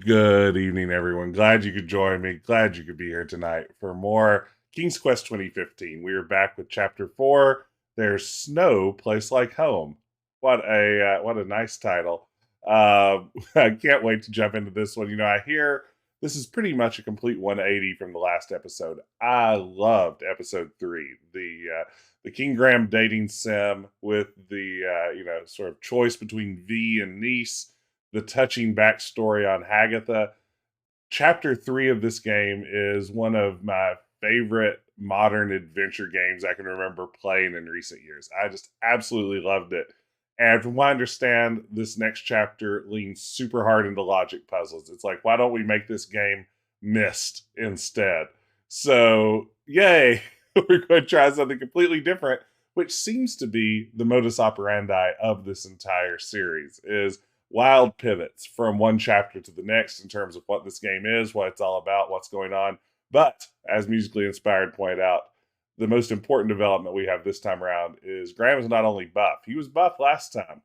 Good evening, everyone. Glad you could join me. Glad you could be here tonight for more King's Quest 2015. We are back with Chapter 4. There's Snow, Place Like Home. What a nice title. I can't wait to jump into this one. You know, I hear this is pretty much a complete 180 from the last episode. I loved episode 3, the King Graham dating sim with the sort of choice between V and niece. The touching backstory on Hagatha. Chapter 3 of this game is one of my favorite modern adventure games I can remember playing in recent years. I just absolutely loved it. And from what I understand, this next chapter leans super hard into logic puzzles. It's like, why don't we make this game Myst instead? So, yay! We're going to try something completely different, which seems to be the modus operandi of this entire series, is wild pivots from one chapter to the next in terms of what this game is, what it's all about, what's going on. But, as Musically Inspired pointed out, the most important development we have this time around is Graham is not only buff. He was buff last time,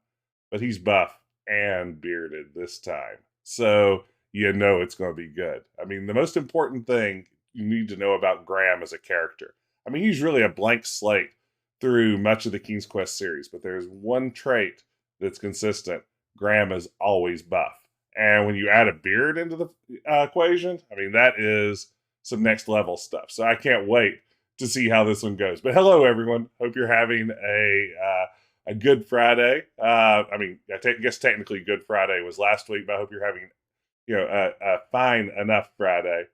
but he's buff and bearded this time. So, you know it's going to be good. I mean, the most important thing you need to know about Graham as a character. I mean, he's really a blank slate through much of the King's Quest series, but there's one trait that's consistent. Graham is always buff. And when you add a beard into the equation, I mean, that is some next level stuff. So I can't wait to see how this one goes. But hello, everyone. Hope you're having a good Friday. I guess technically Good Friday was last week, but I hope you're having, a fine enough Friday.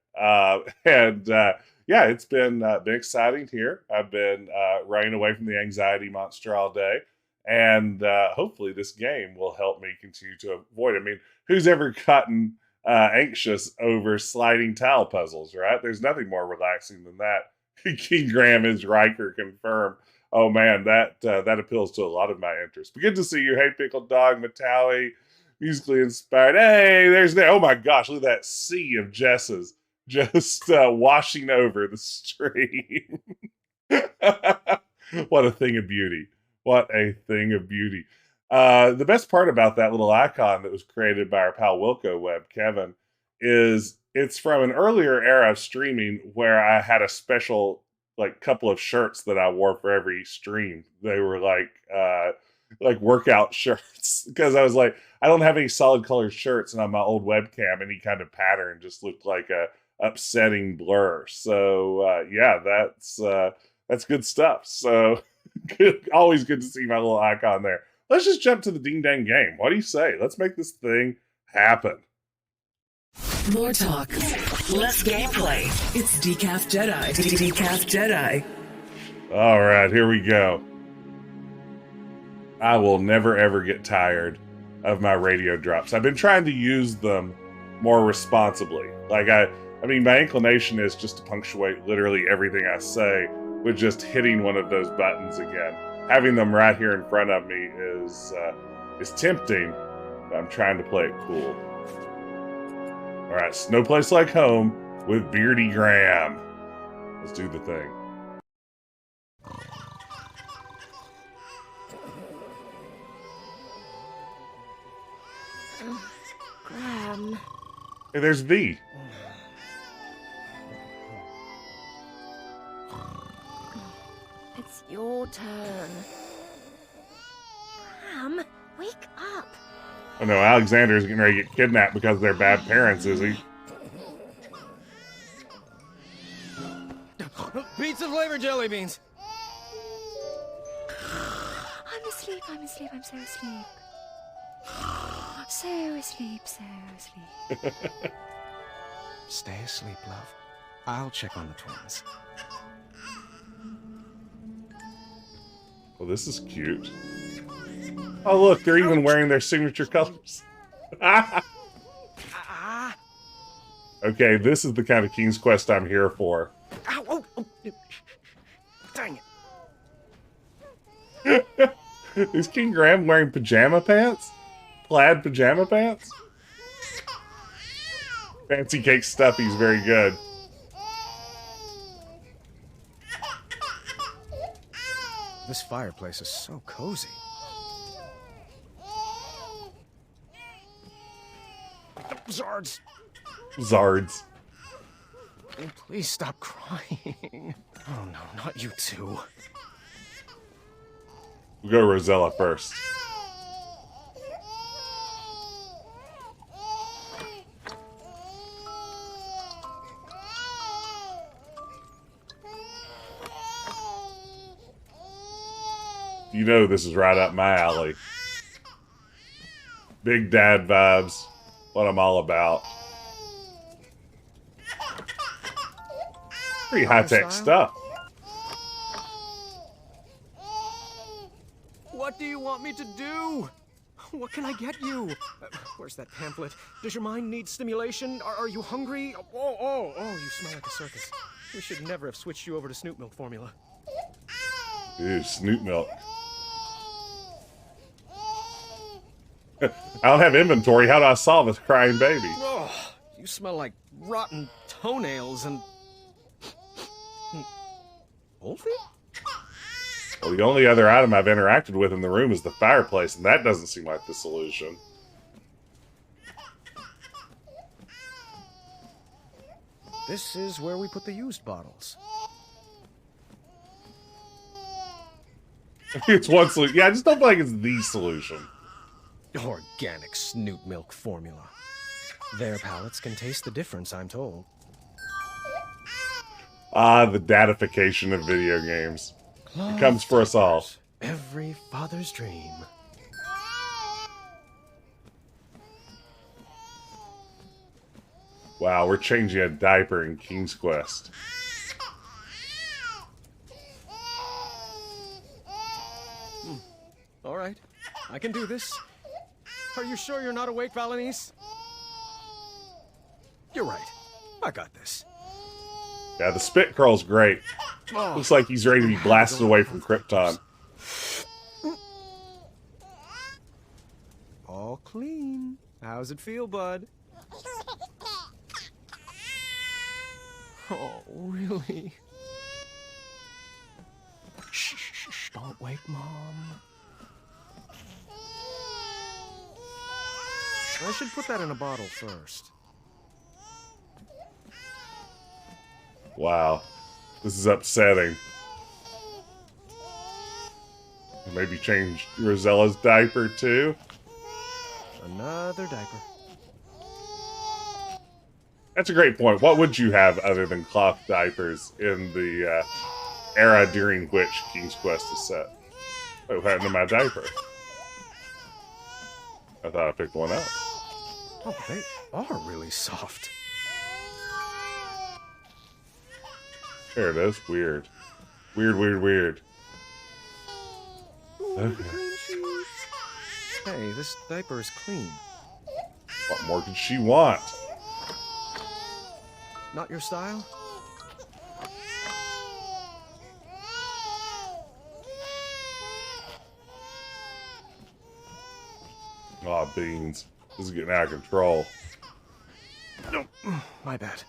It's been exciting here. I've been running away from the anxiety monster all day. And hopefully this game will help me continue to avoid it. I mean, who's ever gotten anxious over sliding tile puzzles, right? There's nothing more relaxing than that. King Graham is Riker confirmed. Oh man, that appeals to a lot of my interests. But good to see you. Hey, Pickled Dog, Matawi, Musically Inspired. Hey, oh my gosh, look at that sea of Jess's just washing over the stream. What a thing of beauty. What a thing of beauty. The best part about that little icon that was created by our pal Wilco Web, Kevin, is it's from an earlier era of streaming where I had a special couple of shirts that I wore for every stream. They were like workout shirts because I was like, I don't have any solid colored shirts, and on my old webcam, any kind of pattern just looked like a upsetting blur. So that's good stuff. So. Good, always good to see my little icon there. Let's just jump to the ding dang game. What do you say? Let's make this thing happen. More talk, less gameplay. It's Decaf Jedi. Decaf Jedi. All right, here we go. I will never ever get tired of my radio drops. I've been trying to use them more responsibly. I mean, my inclination is just to punctuate literally everything I say with just hitting one of those buttons again. Having them right here in front of me is tempting, but I'm trying to play it cool. All right, No Place Like Home with Beardy Graham. Let's do the thing. Graham. Hey, there's V. It's your turn. Graham, wake up. Oh no, Alexander's getting ready to get kidnapped because they're bad parents, is he? Pizza flavor jelly beans. I'm asleep, I'm so asleep. So asleep, so asleep. Stay asleep, love. I'll check on the twins. Well, this is cute. Oh, look, they're even wearing their signature colors. Okay, this is the kind of King's Quest I'm here for. Ow! Oh, dang it. Is King Graham wearing pajama pants? Plaid pajama pants? Fancy cake stuffy's very good. This fireplace is so cozy. Zards! Zards. Oh, please stop crying. Oh no, not you two. We'll go to Rosella first. You know this is right up my alley. Big dad vibes. What I'm all about. Pretty high-tech stuff. What do you want me to do? What can I get you? Where's that pamphlet? Does your mind need stimulation? Are you hungry? Oh, you smell like a circus. We should never have switched you over to Snoop Milk formula. Ew, Snoop Milk. I don't have inventory. How do I solve this crying baby? Oh, you smell like rotten toenails and... Wolfie? Well, the only other item I've interacted with in the room is the fireplace, and that doesn't seem like the solution. This is where we put the used bottles. It's one solution. Yeah, I just don't feel like it's the solution. Organic Snoop Milk formula. Their palates can taste the difference, I'm told. Ah, the datification of video games. It comes for us all. Every father's dream. Wow, we're changing a diaper in King's Quest. All right, I can do this. Are you sure you're not awake, Valenice? You're right. I got this. Yeah, the spit curl's great. Oh. Looks like he's ready to be blasted away from Krypton. All clean. How's it feel, bud? Oh, really? Shh, don't wake Mom. I should put that in a bottle first. Wow. This is upsetting. Maybe change Rosella's diaper, too? Another diaper. That's a great point. What would you have other than cloth diapers in the era during which King's Quest is set? Wait, what happened to my diaper? I thought I picked one up. Oh, they are really soft. There it is. Weird. Weird. Okay. Hey, this diaper is clean. What more could she want? Not your style? Aw, beans. This is getting out of control. No, my bad.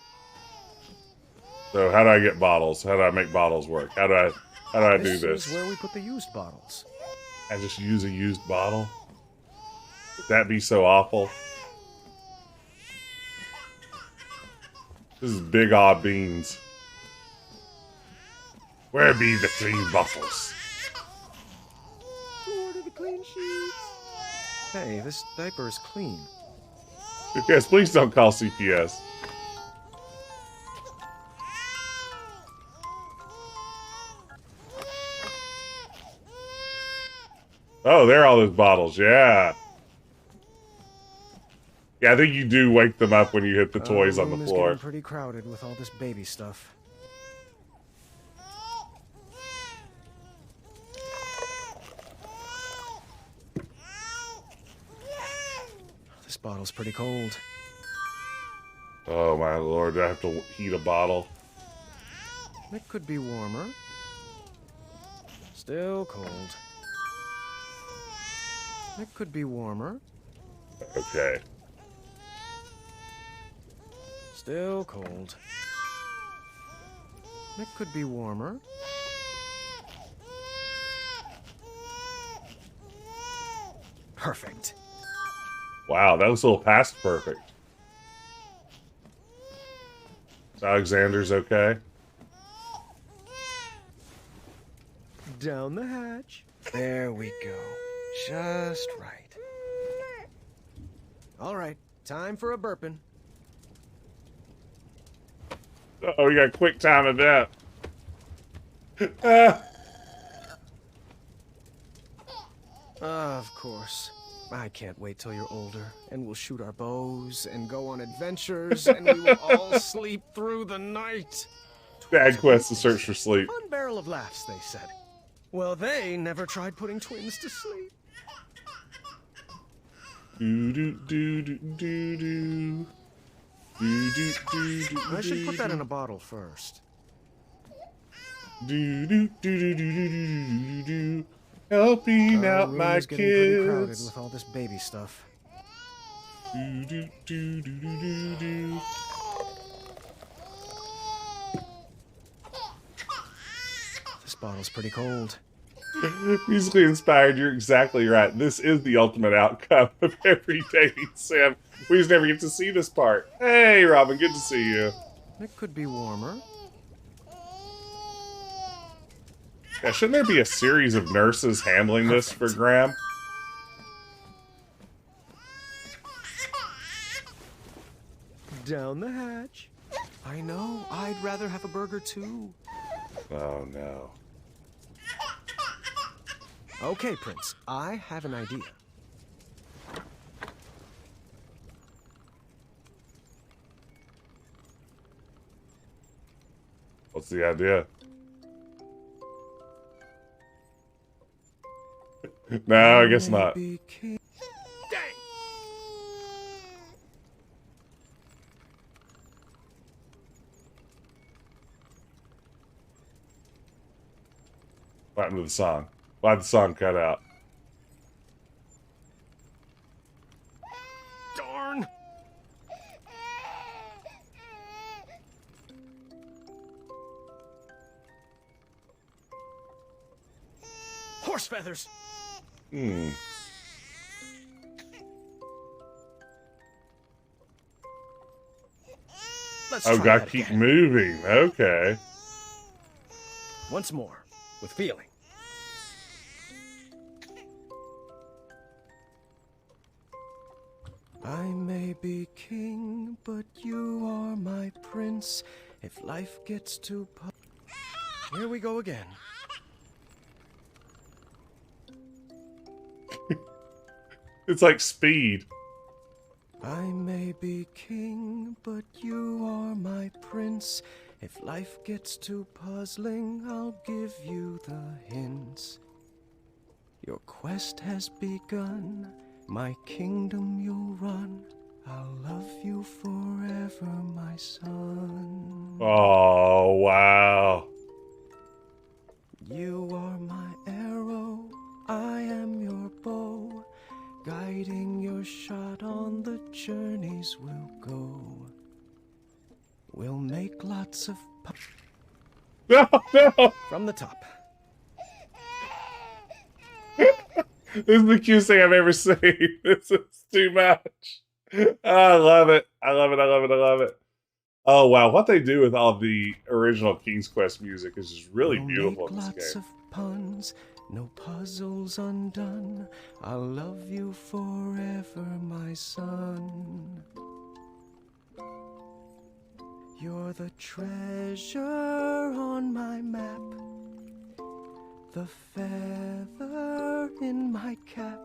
So how do I get bottles? How do I make bottles work? How do I do this? This is where we put the used bottles. I just use a used bottle? Would that be so awful? This is big odd beans. Where be the clean bottles? Order the clean sheets. Hey, this diaper is clean. Yes, please don't call CPS. Oh, there are all those bottles, yeah. Yeah, I think you do wake them up when you hit the toys on the Room is floor. getting pretty crowded with all this baby stuff. This bottle's pretty cold. Oh my lord, do I have to heat a bottle? It could be warmer. Still cold. It could be warmer. Okay. Still cold. It could be warmer. Perfect. Wow, that was a little past perfect. Alexander's okay? Down the hatch. There we go. Just right. All right, time for a burping. Oh, we got a quick time event. Ah. Of course. I can't wait till you're older, and we'll shoot our bows and go on adventures, and we will all sleep through the night. Dad quest to search for sleep. One barrel of laughs, they said. Well, they never tried putting twins to sleep. Do do do do do do. Do do do do. I should put that in a bottle first. Do do do do do do do do. Helping out room my is getting pretty crowded kids. with all this baby stuff. Do do do do do do do. This bottle's pretty cold. Musically inspired, you're exactly right. This is the ultimate outcome of every dating sim. We just never get to see this part. Hey, Robin, good to see you. It could be warmer. Yeah, shouldn't there be a series of nurses handling this for Graham? Down the hatch. I know. I'd rather have a burger too. Oh, no. Okay, Prince. I have an idea. What's the idea? No, I guess not. Dang. What happened to the song? Why'd the song cut out? Darn. Horse feathers. Hmm. Let's Oh, try gotta that keep again. moving. Okay. Once more, with feeling. I may be king, but you are my prince. If life gets too here we go again. It's like Speed. I may be king, but you are my prince. If life gets too puzzling, I'll give you the hints. Your quest has begun, my kingdom you'll run. I'll love you forever, my son. Oh, wow. You are my arrow, I am your bow. Guiding your shot on the journeys we'll go. We'll make lots of No, no. from the top. This is the cutest thing I've ever seen. This is too much. I love it. I love it. I love it. I love it. Oh, wow. What they do with all of the original King's Quest music is just really We'll beautiful make in this lots game. of puns, no puzzles undone. I'll love you forever, my son. You're the treasure on my map, the feather in my cap,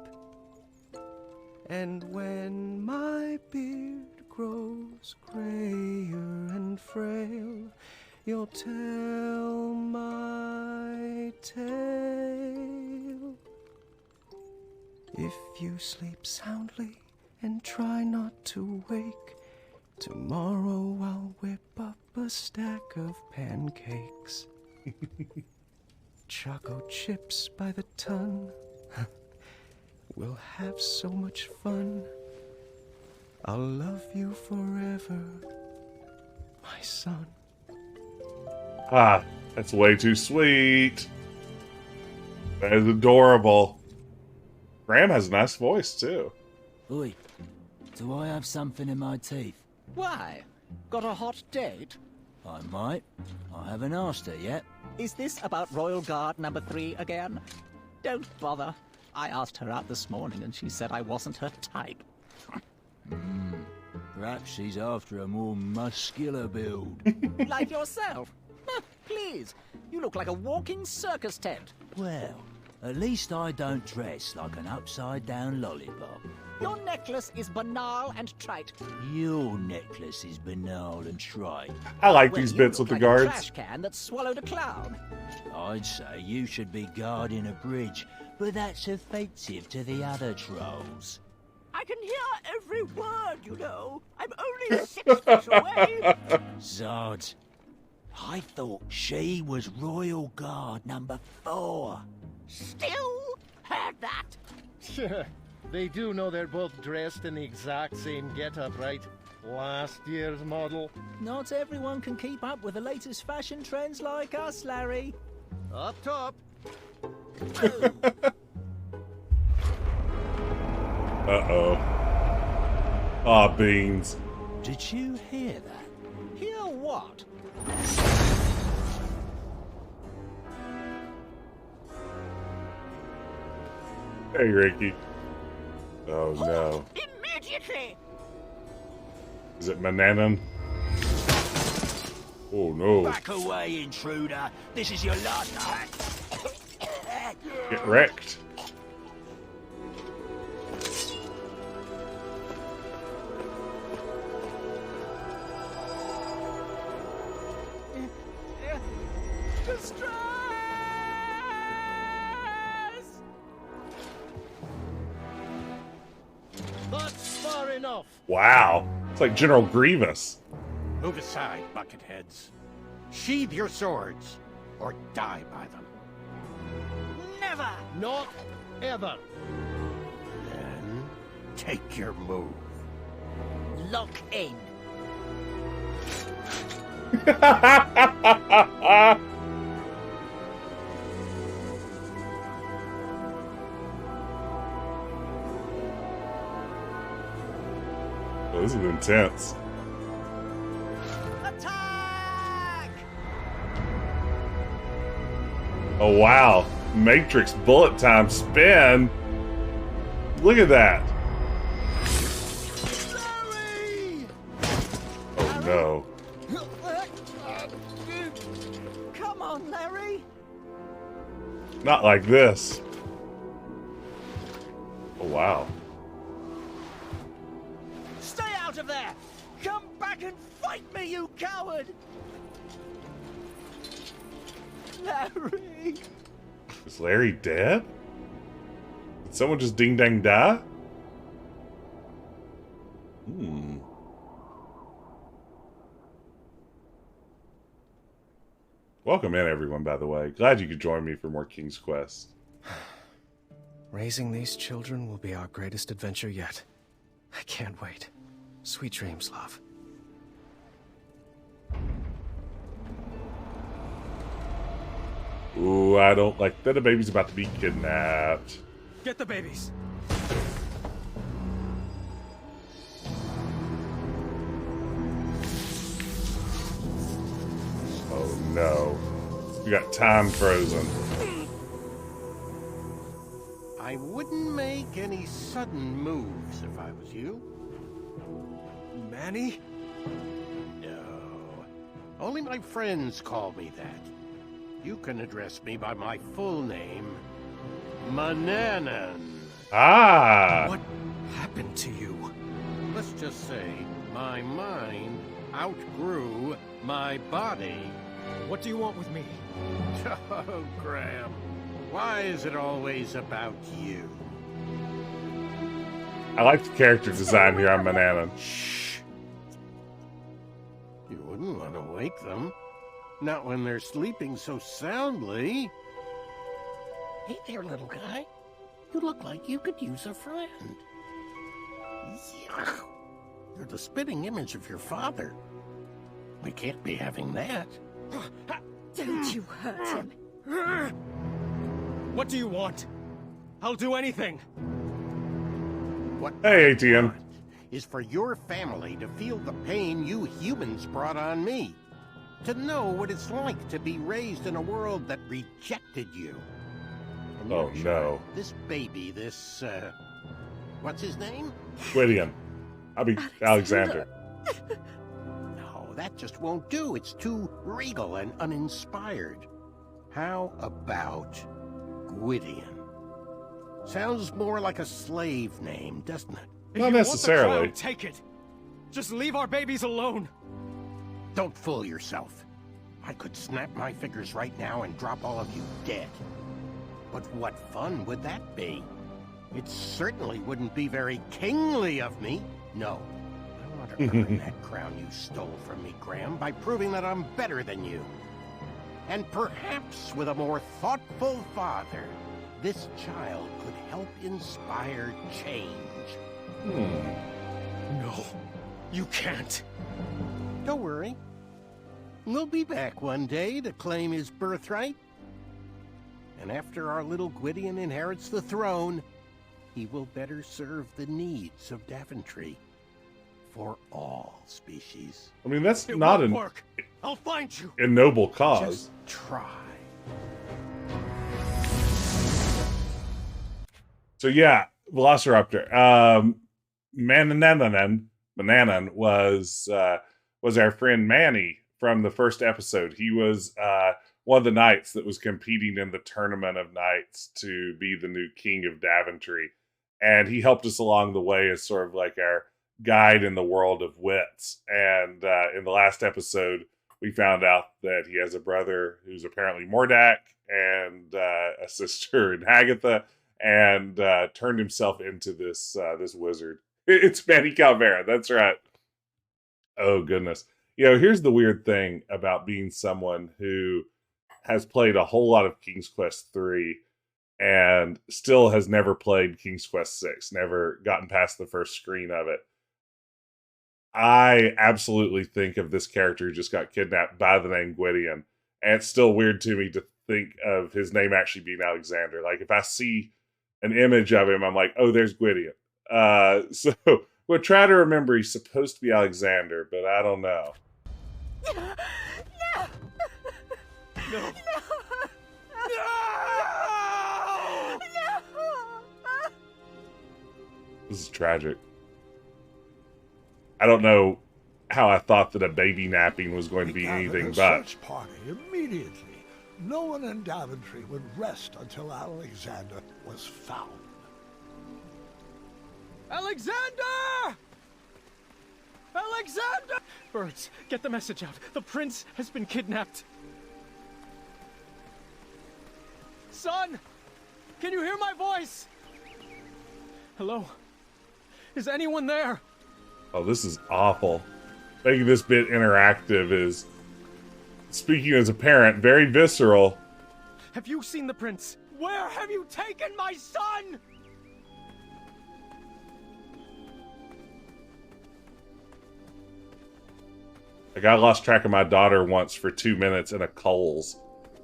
And when my beard grows grayer and frail, you'll tell my tale. If you sleep soundly and try not to wake, tomorrow I'll whip up a stack of pancakes. Choco chips by the ton. We'll have so much fun. I'll love you forever, my son. Ah, that's way too sweet. That is adorable. Graham has a nice voice, too. Oi, do I have something in my teeth? Why? Got a hot date? I might. I haven't asked her yet. Is this about Royal Guard number 3 again? Don't bother. I asked her out this morning and she said I wasn't her type. Perhaps she's after a more muscular build. Like yourself. Please, you look like a walking circus tent. Well, at least I don't dress like an upside-down lollipop. Your necklace is banal and trite. Your necklace is banal and trite. I like Well, these you bits look with the like guards. a trash can that swallowed a clown. I'd say you should be guarding a bridge, but that's offensive to the other trolls. I can hear every word, you know. I'm only 6 feet away. Zods, I thought she was Royal Guard number 4. Still heard that. They do know they're both dressed in the exact same getup, right? Last year's model. Not everyone can keep up with the latest fashion trends like us, Larry. Up top. Uh-oh. Aw, beans. Did you hear that? Hear what? Hey, Ricky. Oh, no. Immediately! Is it Mananan? Oh, no. Back away, intruder. This is your last night. Get wrecked. That's far enough. Wow. It's like General Grievous. Move aside, bucketheads. Sheathe your swords, or die by them. Never! Not ever. Then, take your move. Lock in. Oh, this is intense. Attack! Oh, wow. Matrix bullet time spin. Look at that. Larry! Oh, no. Come on, Larry. Not like this. Oh, wow. Stay out of there! Come back and fight me, you coward! Larry! Is Larry dead? Did someone just ding-dang die? Welcome in, everyone, by the way. Glad you could join me for more King's Quest. Raising these children will be our greatest adventure yet. I can't wait. Sweet dreams, love. Ooh, I don't like that a baby's about to be kidnapped. Get the babies. Oh no. We got time frozen. I wouldn't make any sudden moves if I was you. Manny? No. Only my friends call me that. You can address me by my full name, Mananan. Ah! What happened? happened to you? Let's just say my mind outgrew my body. What do you want with me? Oh, Graham, why is it always about you? I like the character design here on Manannan. Shh. You wouldn't want to wake them. Not when they're sleeping so soundly. Hey there, little guy. You look like you could use a friend. Yuck. You're the spitting image of your father. We can't be having that. Don't you hurt him. What do you want? I'll do anything. What Hey, I ATM. want is for your family to feel the pain you humans brought on me. To know what it's like to be raised in a world that rejected you. And Oh, your no. child, this baby, this, what's his name? Gwydion. I'll be Alexander. No, that just won't do. It's too regal and uninspired. How about Gwydion? Sounds more like a slave name, doesn't it? If Not you necessarily. Want the crown, take it. Just leave our babies alone. Don't fool yourself. I could snap my fingers right now and drop all of you dead. But what fun would that be? It certainly wouldn't be very kingly of me. No. I want to earn that crown you stole from me, Graham, by proving that I'm better than you. And perhaps with a more thoughtful father, this child could help inspire change. No, you can't. Don't worry. We'll be back one day to claim his birthright. And after our little Gwydion inherits the throne, he will better serve the needs of Daventry. For all species. I mean, that's It not won't an work. I'll find you. a noble cause. Just try. So yeah, Velociraptor. Manannan was our friend Manny from the first episode. He was one of the knights that was competing in the tournament of knights to be the new king of Daventry, and he helped us along the way as sort of like our guide in the world of wits. And in the last episode, we found out that he has a brother who's apparently Mordak and a sister in Hagatha, and turned himself into this wizard. It's Manny Calvera, that's right. Oh, goodness. You know, here's the weird thing about being someone who has played a whole lot of King's Quest 3 and still has never played King's Quest 6, never gotten past the first screen of it. I absolutely think of this character who just got kidnapped by the name Gwydion, and it's still weird to me to think of his name actually being Alexander. Like, if I see an image of him, I'm like, oh, there's Gwydion. So we'll try to remember he's supposed to be Alexander, but I don't know. No. This is tragic. I don't know how I thought that a baby napping was going to be anything a but. search party immediately. No one in Daventry would rest until Alexander was found. Alexander! Alexander! Birds, get the message out. The prince has been kidnapped. Son! Can you hear my voice? Hello? Is anyone there? Oh, this is awful. Making this bit interactive is, speaking as a parent, very visceral. Have you seen the prince? Where have you taken my son? Like, I lost track of my daughter once for 2 minutes in a Kohl's,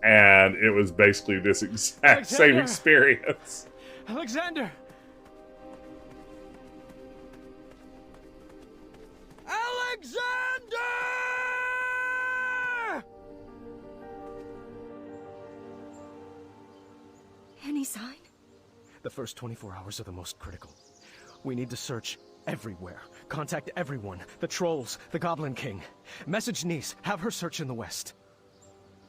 and it was basically this exact same Alexander! experience. Alexander! Alexander! Any sign? The first 24 hours are the most critical. We need to search everywhere. Contact everyone. The trolls, the Goblin King. Message Niece. Have her search in the west.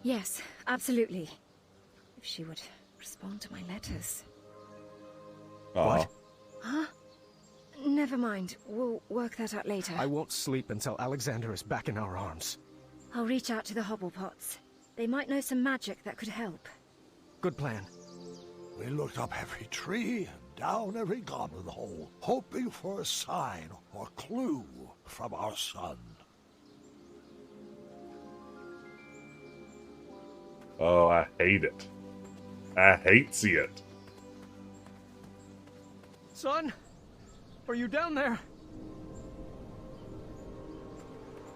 Yes, absolutely. If she would respond to my letters. Aw. What? Huh? Never mind. We'll work that out later. I won't sleep until Alexander is back in our arms. I'll reach out to the Hobblepots. They might know some magic that could help. Good plan. We looked up every tree and down every goblin hole, hoping for a sign or clue from our son. Oh, I hate it. I hate see it. Son, are you down there?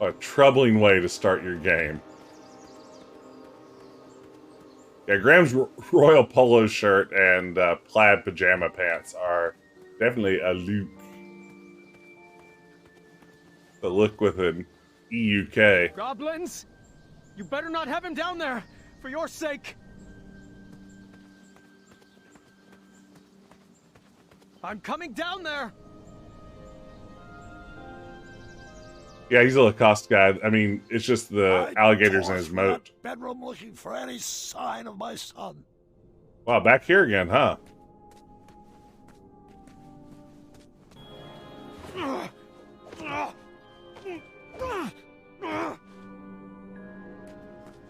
A troubling way to start your game. Yeah, Graham's royal polo shirt and plaid pajama pants are definitely a look. The look with an EUK. Goblins? You better not have him down there, for your sake. I'm coming down there. Yeah, he's a Lacoste guy. I mean, it's just the alligators in his From that moat. bedroom looking for any sign of my son. Wow, back here again, huh?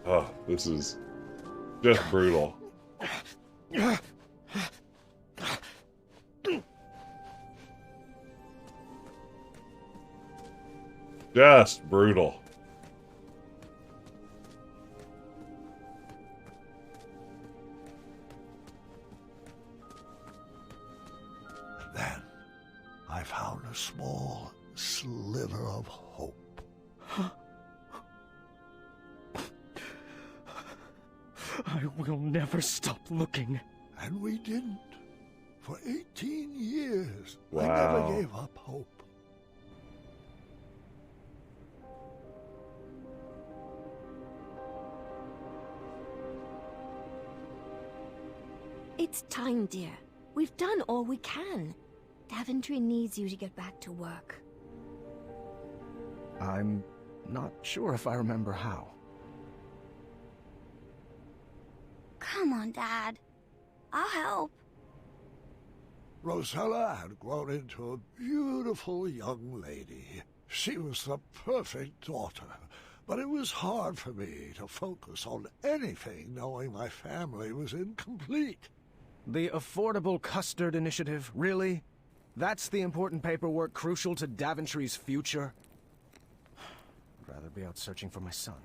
Oh, this is just brutal. Just brutal. And then I found a small sliver of hope. I will never stop looking. And we didn't. For 18 years, I Wow. never gave up hope. It's time, dear. We've done all we can. Daventry needs you to get back to work. I'm not sure if I remember how. Come on, Dad. I'll help. Rosella had grown into a beautiful young lady. She was the perfect daughter, but it was hard for me to focus on anything knowing my family was incomplete. The Affordable Custard Initiative, really? That's the important paperwork crucial to Daventry's future? I'd rather be out searching for my son.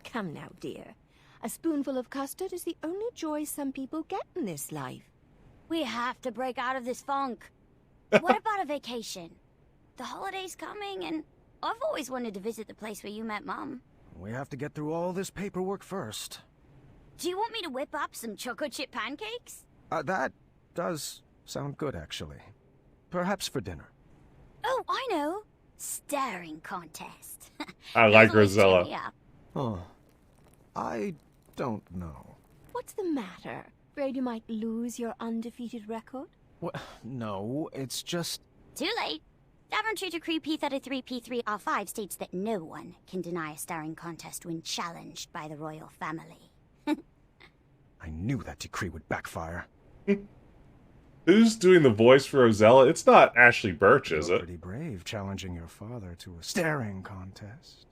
Come now, dear. A spoonful of custard is the only joy some people get in this life. We have to break out of this funk. What about a vacation? The holiday's coming, and I've always wanted to visit the place where you met Mom. We have to get through all this paperwork first. Do you want me to whip up some chocolate chip pancakes? That does sound good, actually. Perhaps for dinner. Oh, I know. Staring contest. I like That'll always cheer Rosella. me up. Oh, I don't know. What's the matter? Afraid you might lose your undefeated record? What? No, it's just... Too late. Daventry Decree P33P3R5 states that no one can deny a staring contest when challenged by the royal family. I knew that decree would backfire. Who's doing the voice for Rosella? It's not Ashley Birch, is You're it? pretty brave challenging your father to a staring contest.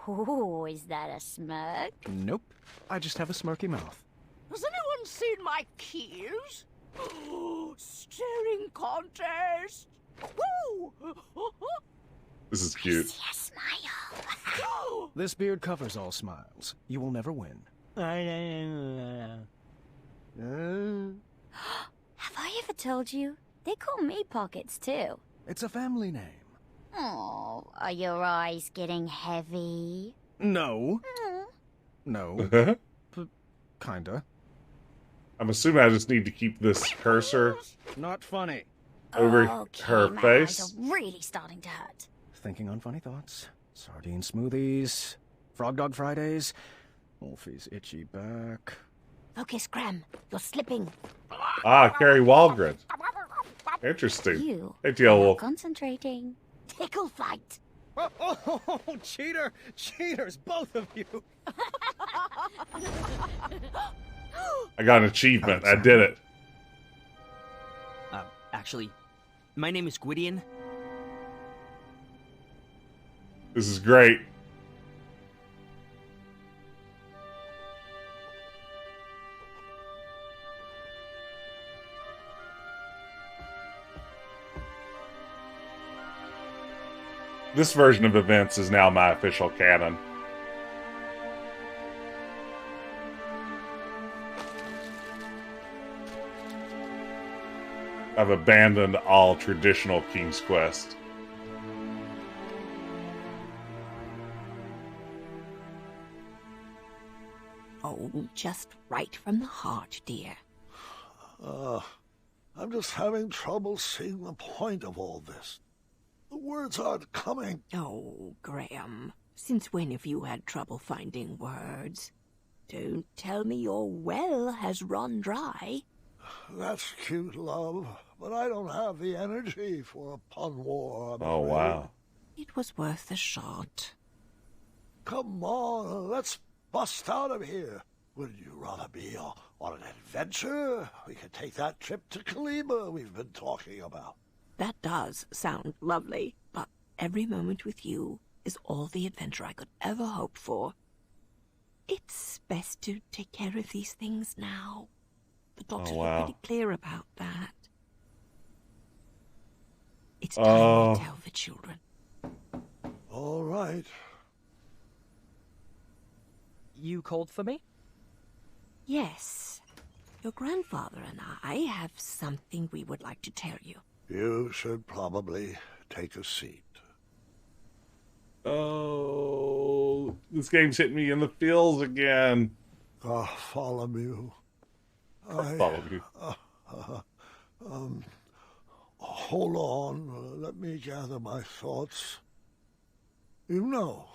Oh, is that a smirk? Nope. I just have a smirky mouth. Has anyone seen my keys? Staring contest! Woo! This is cute. See a smile. This beard covers all smiles. You will never win. Have I ever told you? They call me Pockets, too. It's a family name. Oh, are your eyes getting heavy? No. Mm. No. Kinda. I'm assuming I just need to keep this cursor Not funny. over Okay, her my face. eyes are really starting to hurt. Thinking on funny thoughts. Sardine smoothies. Frog Dog Fridays. Wolfie's itchy back. Focus, Graham. You're slipping. Ah, Carrie Walgren. Interesting. You Hey, TL Wolf. concentrating. Tickle fight. Oh, cheater! Cheaters, both of you! I got an achievement. I did it. Actually, my name is Gwydion. This is great. This version of events is now my official canon. I've abandoned all traditional King's Quest. Oh, just right from the heart, dear. I'm just having trouble seeing the point of all this. The words aren't coming. Oh, Graham, since when have you had trouble finding words? Don't tell me your well has run dry. That's cute, love, but I don't have the energy for a pun war. I'm Oh, afraid. wow. It was worth a shot. Come on, let's bust out of here. Would you rather be on an adventure? We could take that trip to Kalima we've been talking about. That does sound lovely, but every moment with you is all the adventure I could ever hope for. It's best to take care of these things now. The doctors were pretty clear about that. It's time to tell the children. All right. You called for me? Yes. Your grandfather and I have something we would like to tell you. You should probably take a seat. Oh, this game's hitting me in the feels again. Follow you. Follow you. Hold on. Let me gather my thoughts. You know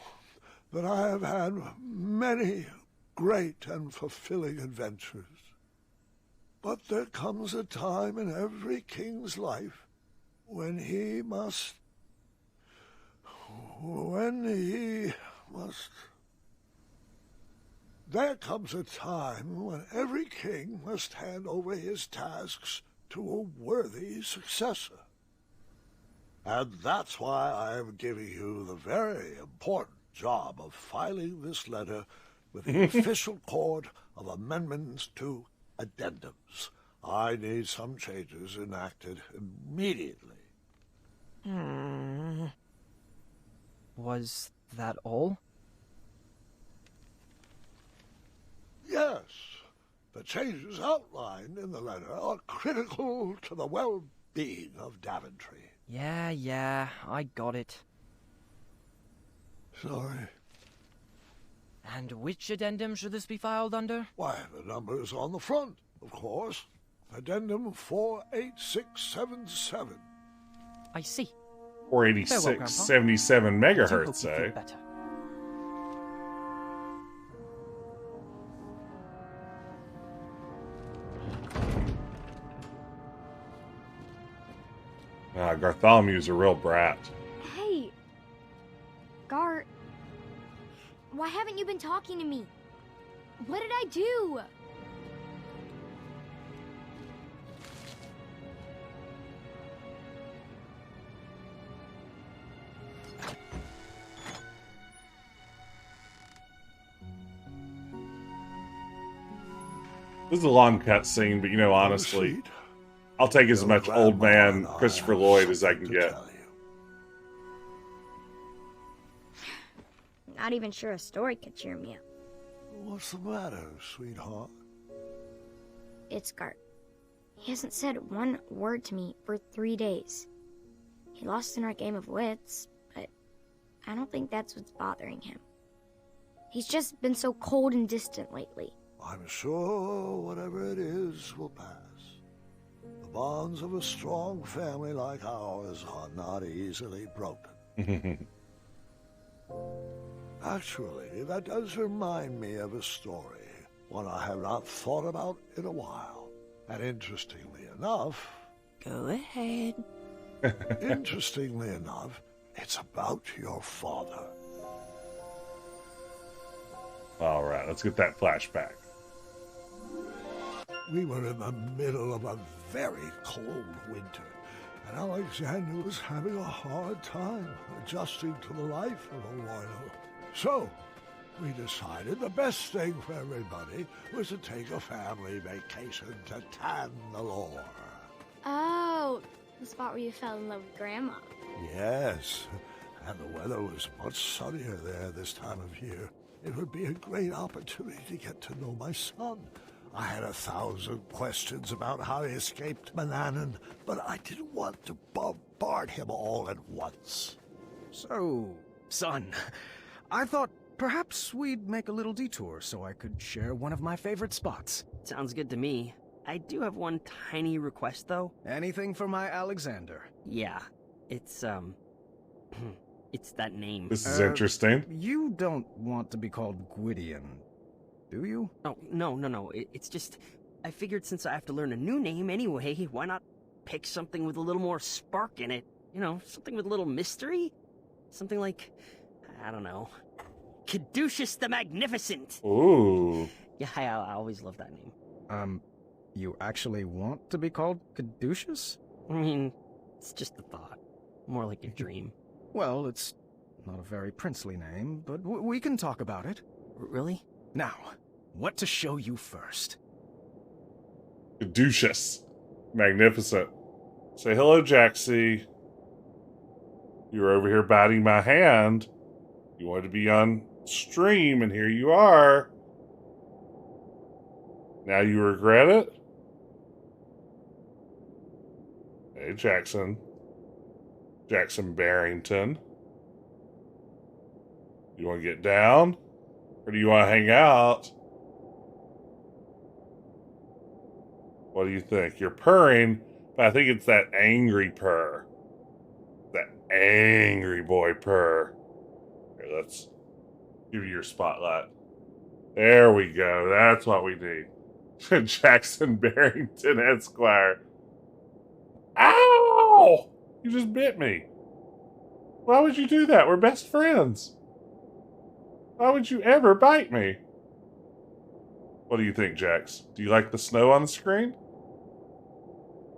that I have had many great and fulfilling adventures. But there comes a time in every king's life when he must... There comes a time when every king must hand over his tasks to a worthy successor. And that's why I am giving you the very important job of filing this letter with the official court of amendments to addendums. I need some changes enacted immediately. Was that all? Yes, the changes outlined in the letter are critical to the well-being of Daventry. Yeah, I got it. Sorry. And which addendum should this be filed under? Why, the number is on the front, of course. Addendum 48677. I see. 486, 77 megahertz, eh? Better. Bartholomew's a real brat. Hey, Gart, why haven't you been talking to me? What did I do? This is a long cut scene, but you know, honestly, I'll take as much old man Christopher Lloyd as I can get. Not even sure a story could cheer me up. What's the matter, sweetheart? It's Gart. He hasn't said one word to me for 3 days. He lost in our game of wits, but I don't think that's what's bothering him. He's just been so cold and distant lately. I'm sure whatever it is will pass. The bonds of a strong family like ours are not easily broken. Actually, that does remind me of a story, one I have not thought about in a while. And interestingly enough... Go ahead. Interestingly enough, it's about your father. All right, let's get that flashback. We were in the middle of a very cold winter. and Alexander was having a hard time adjusting to the life of a royal. So, we decided the best thing for everybody was to take a family vacation to Tanalore. Oh, the spot where you fell in love with Grandma. Yes, and the weather was much sunnier there this time of year. It would be a great opportunity to get to know my son. I had 1,000 questions about how he escaped Manannan, but I didn't want to bombard him all at once. So, son, I thought perhaps we'd make a little detour so I could share one of my favorite spots. Sounds good to me. I do have one tiny request, though. Anything for my Alexander? Yeah, it's, it's that name. This is interesting. You don't want to be called Gwydion, do you? Oh, no. It's just, I figured since I have to learn a new name anyway, why not pick something with a little more spark in it? You know, something with a little mystery? Something like, I don't know, Caduceus the Magnificent! Ooh. Yeah, I always love that name. You actually want to be called Caduceus? I mean, it's just a thought. More like a dream. Well, it's not a very princely name, but we can talk about it. Really? Now, what to show you first? Caduceus. Magnificent. Say hello, Jaxie. You were over here biting my hand. You wanted to be on stream, and here you are. Now you regret it? Hey, Jackson Barrington. You want to get down? Or do you want to hang out? What do you think? You're purring, but I think it's that angry purr. That angry boy purr. Here, let's give you your spotlight. There we go. That's what we need. Jackson Barrington, Esquire. Ow! You just bit me. Why would you do that? We're best friends. Why would you ever bite me? What do you think, Jax? Do you like the snow on the screen?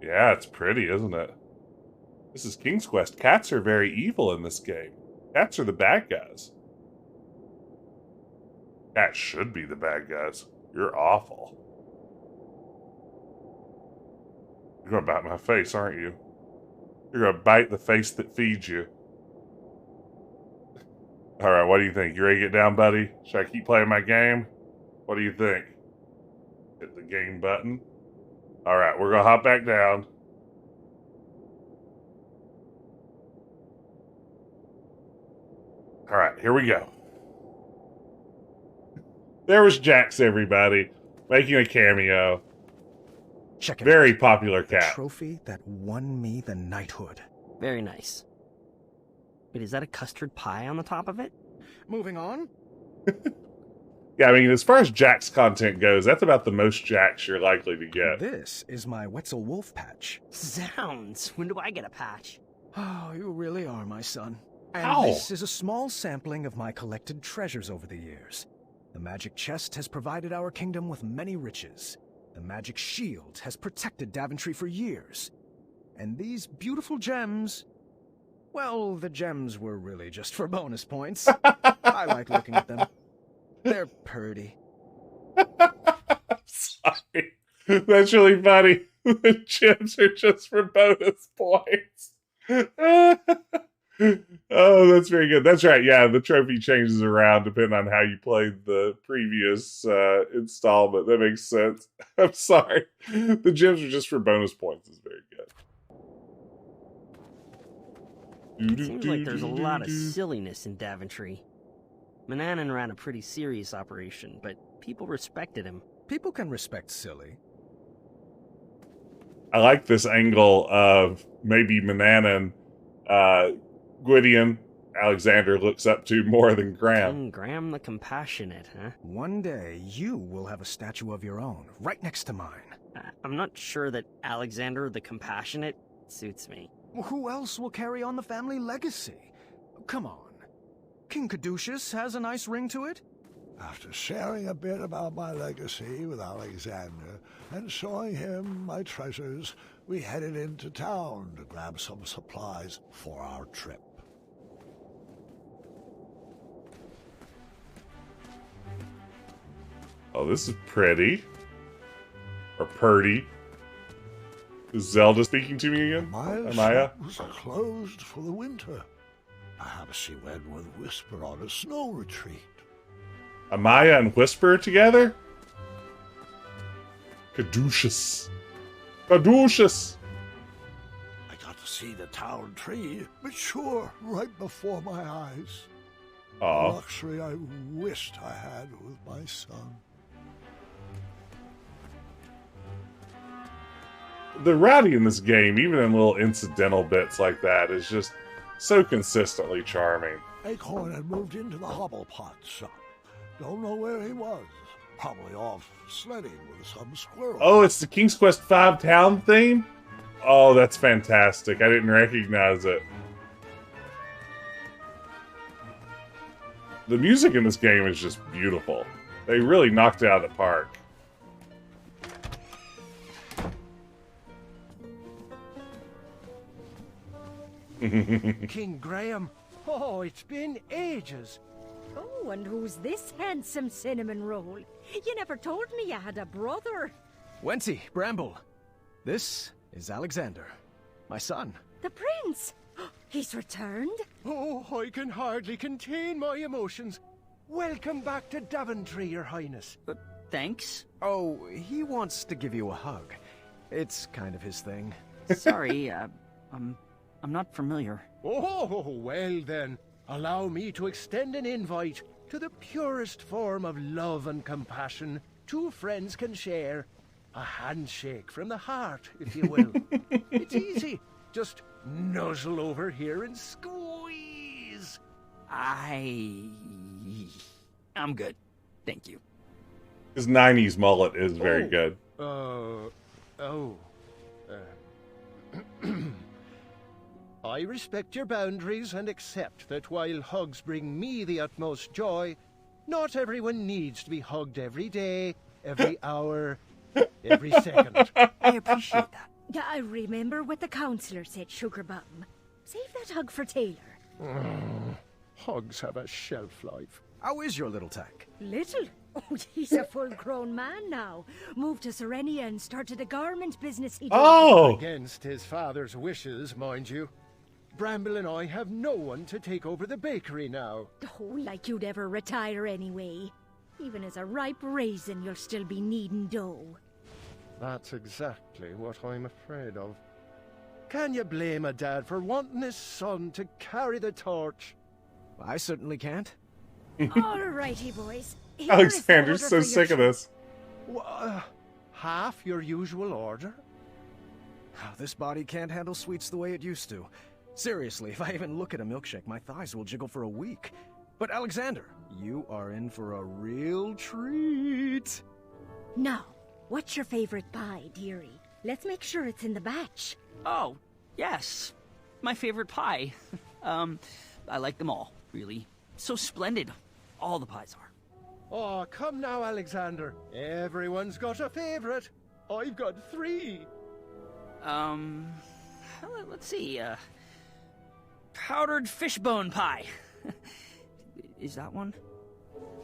Yeah, it's pretty, isn't it? This is King's Quest. Cats are very evil in this game. Cats are the bad guys. Cats should be the bad guys. You're awful. You're gonna bite my face, aren't you? You're gonna bite the face that feeds you. Alright, what do you think? You ready to get down, buddy? Should I keep playing my game? What do you think? Hit the game button. Alright, we're gonna hop back down. Alright, here we go. There was Jax, everybody, making a cameo. Check it Very out. popular The cat. trophy that won me the knighthood. Very nice. Wait, is that a custard pie on the top of it? Moving on. Yeah, I mean, as far as Jax content goes, that's about the most Jax you're likely to get. This is my Wetzel Wolf patch. Zounds! When do I get a patch? Oh, you really are my son. And Ow. this is a small sampling of my collected treasures over the years. The magic chest has provided our kingdom with many riches. The magic shield has protected Daventry for years. And these beautiful gems... Well, the gems were really just for bonus points. I like looking at them. They're purty. Sorry. That's really funny. The gems are just for bonus points. Oh, that's very good. That's right. Yeah, the trophy changes around depending on how you played the previous installment. That makes sense. I'm sorry. The gems are just for bonus points. Is very good. Seems like there's a lot of silliness in Daventry. Manannan ran a pretty serious operation, but people respected him. People can respect silly. I like this angle of maybe Manannan, Gwydion, Alexander looks up to more than Graham. Graham the Compassionate, huh? One day, you will have a statue of your own, right next to mine. I'm not sure that Alexander the Compassionate suits me. Who else will carry on the family legacy? Come on. King Caduceus has a nice ring to it. After sharing a bit about my legacy with Alexander and showing him my treasures, we headed into town to grab some supplies for our trip. Oh, this is pretty. Or purdy. Is Zelda speaking to me again? My Maya? shop was closed for the winter. Perhaps she went with Whisper on a snow retreat. Amaya and Whisper together? Caduceus. Caduceus! I got to see the town tree mature right before my eyes. Aw. A luxury I wished I had with my son. The writing in this game, even in little incidental bits like that, is just so consistently charming. Acorn had moved into the Hobblepot shop. Don't know where he was. Probably off sledding with some squirrels. Oh, it's the King's Quest V town theme? Oh, that's fantastic. I didn't recognize it. The music in this game is just beautiful. They really knocked it out of the park. King Graham. Oh, it's been ages. Oh, and who's this handsome cinnamon roll? You never told me you had a brother. Wenty, Bramble. This is Alexander, my son. The prince! He's returned? Oh, I can hardly contain my emotions. Welcome back to Daventry, Your Highness. Thanks. Oh, he wants to give you a hug. It's kind of his thing. Sorry, I'm not familiar. Oh, well then. Allow me to extend an invite to the purest form of love and compassion two friends can share. A handshake from the heart, if you will. It's easy. Just nuzzle over here and squeeze. I'm good. Thank you. His 90s mullet is very good. I respect your boundaries and accept that while hugs bring me the utmost joy, not everyone needs to be hugged every day, every hour, every second. I appreciate that. I remember what the counselor said, Sugarbum. Save that hug for Taylor. Hugs have a shelf life. How is your little tack? Little? Oh, he's a full-grown man now. Moved to Serenia and started a garment business he did. Against his father's wishes, mind you. Bramble and I have no one to take over the bakery now. Oh, like you'd ever retire anyway. Even as a ripe raisin, you'll still be kneading dough. That's exactly what I'm afraid of. Can you blame a dad for wanting his son to carry the torch? I certainly can't. Alrighty, boys. Here is the Alexander's order so for your sick of this. Half your usual order? This body can't handle sweets the way it used to. Seriously, if I even look at a milkshake, my thighs will jiggle for a week. But Alexander, you are in for a real treat. Now, what's your favorite pie, dearie? Let's make sure it's in the batch. Oh, yes. My favorite pie. I like them all, really. So splendid. All the pies are. Oh, come now, Alexander. Everyone's got a favorite. I've got 3. Let's see, powdered fishbone pie. Is that one?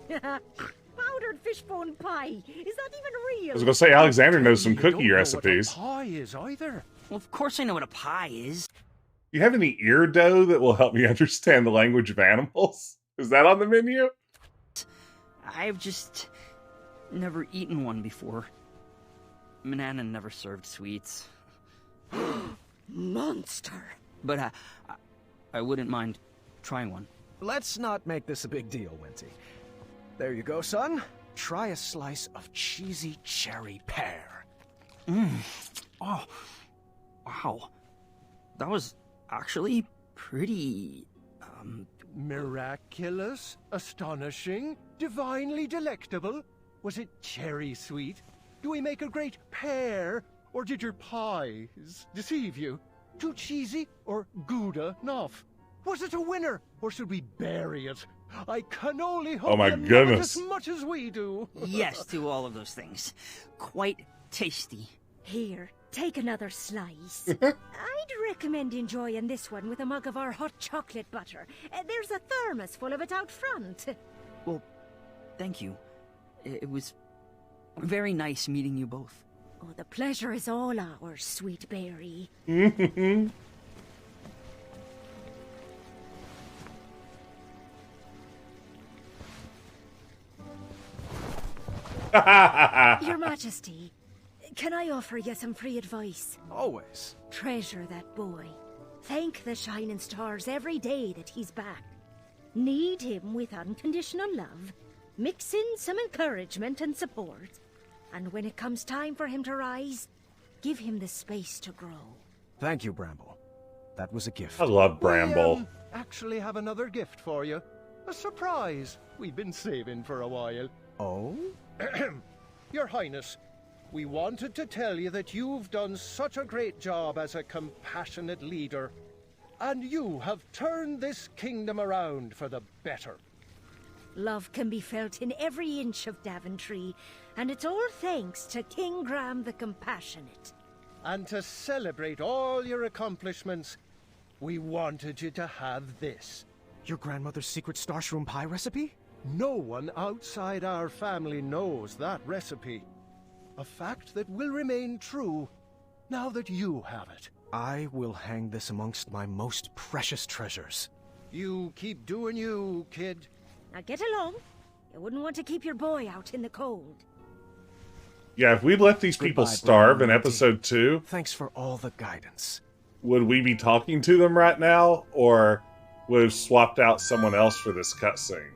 Powdered fishbone pie. Is that even real? I was going to say, Alexander knows some You don't cookie know recipes. What a pie is either. Well, of course I know what a pie is. You have any ear dough that will help me understand the language of animals? Is that on the menu? I've just never eaten one before. Manana never served sweets. Monster. But I wouldn't mind trying one. Let's not make this a big deal, Wenty. There you go, son. Try a slice of cheesy cherry pear. Oh, wow. That was actually pretty, Miraculous, astonishing, divinely delectable. Was it cherry sweet? Do we make a great pear? Or did your pies deceive you? Too cheesy or Gouda enough? Was it a winner, or should we bury it, I can only hope Oh my you love it goodness. as much as we do. Yes to all of those things. Quite tasty. Here, take another slice. I'd recommend enjoying this one with a mug of our hot chocolate butter. There's a thermos full of it out front. Well, thank you. It was very nice meeting you both. Oh, the pleasure is all ours, sweet berry. Your Majesty, can I offer you some free advice? Always. Treasure that boy. Thank the shining stars every day that he's back. Need him with unconditional love. Mix in some encouragement and support. And when it comes time for him to rise, give him the space to grow. Thank you, Bramble. That was a gift. I love Bramble. We actually have another gift for you. A surprise we've been saving for a while. Oh? Your Highness, we wanted to tell you that you've done such a great job as a compassionate leader, and you have turned this kingdom around for the better. Love can be felt in every inch of Daventry, and it's all thanks to King Graham the Compassionate. And to celebrate all your accomplishments, we wanted you to have this. Your grandmother's secret starshroom pie recipe? No one outside our family knows that recipe. A fact that will remain true now that you have it. I will hang this amongst my most precious treasures. You keep doing you, kid. Now get along. You wouldn't want to keep your boy out in the cold. Yeah, if we'd let these people Goodbye, starve in Bramble. episode 2, Thanks for all the guidance. would we be talking to them right now, or would we have swapped out someone else for this cutscene?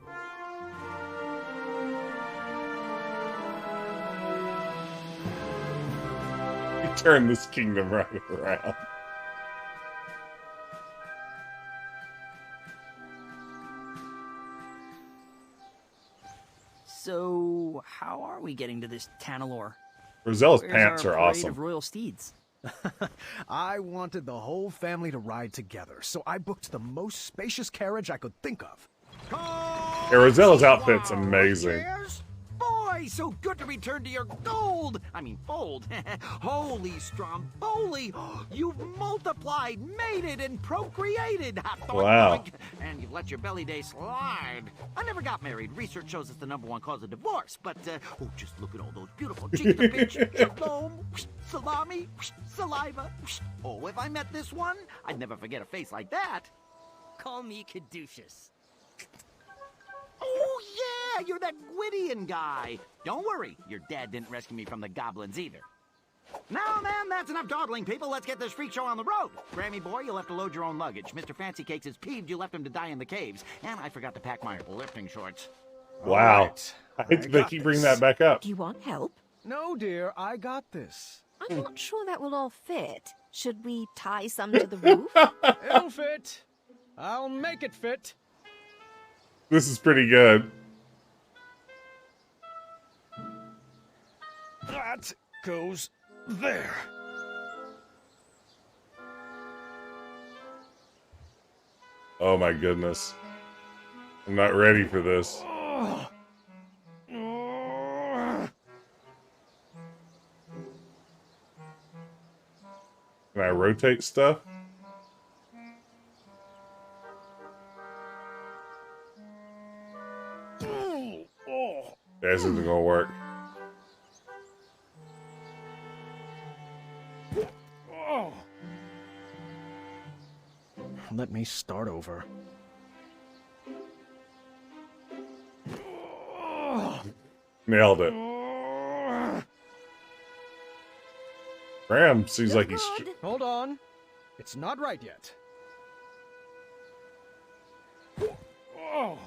We turn this kingdom right around. So, how are we getting to this Tanalor? Rosella's Where's pants our are parade awesome. of royal steeds? I wanted the whole family to ride together, so I booked the most spacious carriage I could think of. Yeah, Rosella's outfit's amazing. Yes? Boy, so good to return to your gold! I mean, fold. Holy Stromboli! You've multiplied, mated, and procreated! Wow. And you've let your belly day slide. I never got married. Research shows it's the #1 cause of divorce. But, oh, just look at all those beautiful cheeks to pinch. Shalom, salami, saliva. Oh, if I met this one, I'd never forget a face like that. Call me Caduceus. Oh, yeah, you're that Gwydion guy. Don't worry, your dad didn't rescue me from the goblins either. Now, man, that's enough dawdling, people. Let's get this freak show on the road. Grammy boy, you'll have to load your own luggage. Mr. Fancy Cakes is peeved you left him to die in the caves. And I forgot to pack my lifting shorts. Wow. Right. I hate that they got keep this. bringing that back up. Do you want help? No, dear, I got this. I'm not sure that will all fit. Should we tie some to the roof? It'll fit. I'll make it fit. This is pretty good. That goes there. Oh my goodness. I'm not ready for this. Can I rotate stuff? This isn't gonna work. Let me start over. Nailed it. Graham seems like he's... Hold on. It's not right yet. Oh.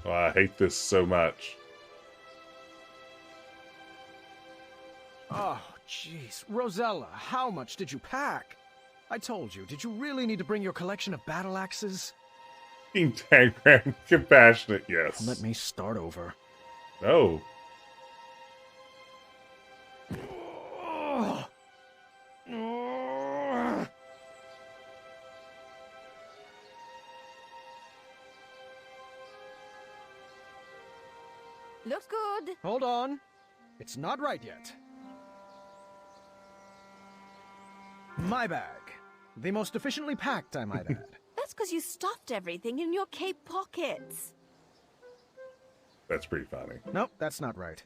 Oh, I hate this so much. Oh, jeez. Rosella, how much did you pack? I told you, did you really need to bring your collection of battle axes? King Tangram, compassionate, yes. Let me start over. No. Looks good. Hold on. It's not right yet. My bag. The most efficiently packed, I might add. That's because you stuffed everything in your cape pockets. That's pretty funny. Nope, that's not right.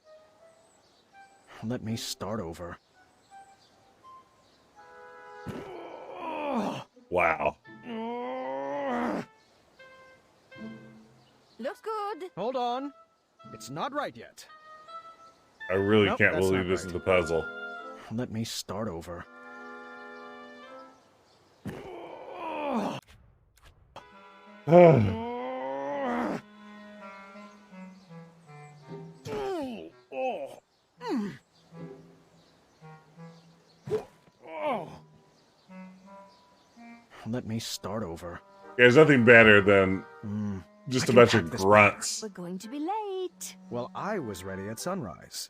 Let me start over. Wow. Looks good. Hold on. It's not right yet. I really Nope, can't that's believe not this right. is the puzzle. Let me start over. Let me start over. There's nothing better than just a bunch of grunts. We're going to be late. Well, I was ready at sunrise.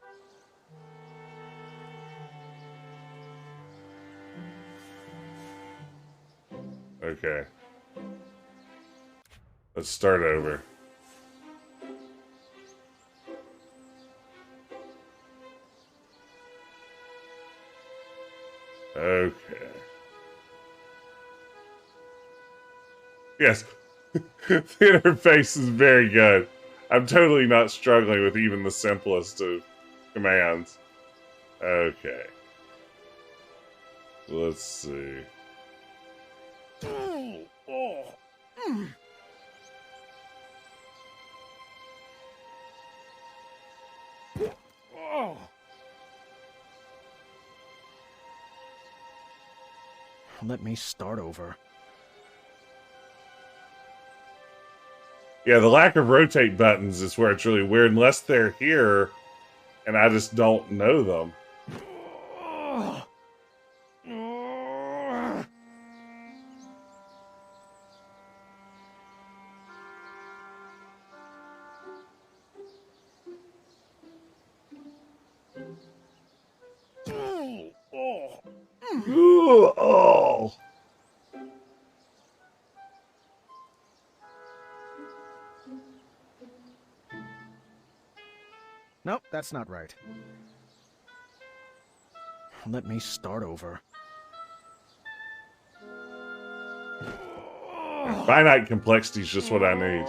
Okay. Let's start over. Okay. Yes. The interface is very good. I'm totally not struggling with even the simplest of commands. Okay. Let's see. Let me start over. Yeah, the lack of rotate buttons is where it's really weird, unless they're here and I just don't know them. Oh. Nope, that's not right. Let me start over. Finite complexity is just what I need.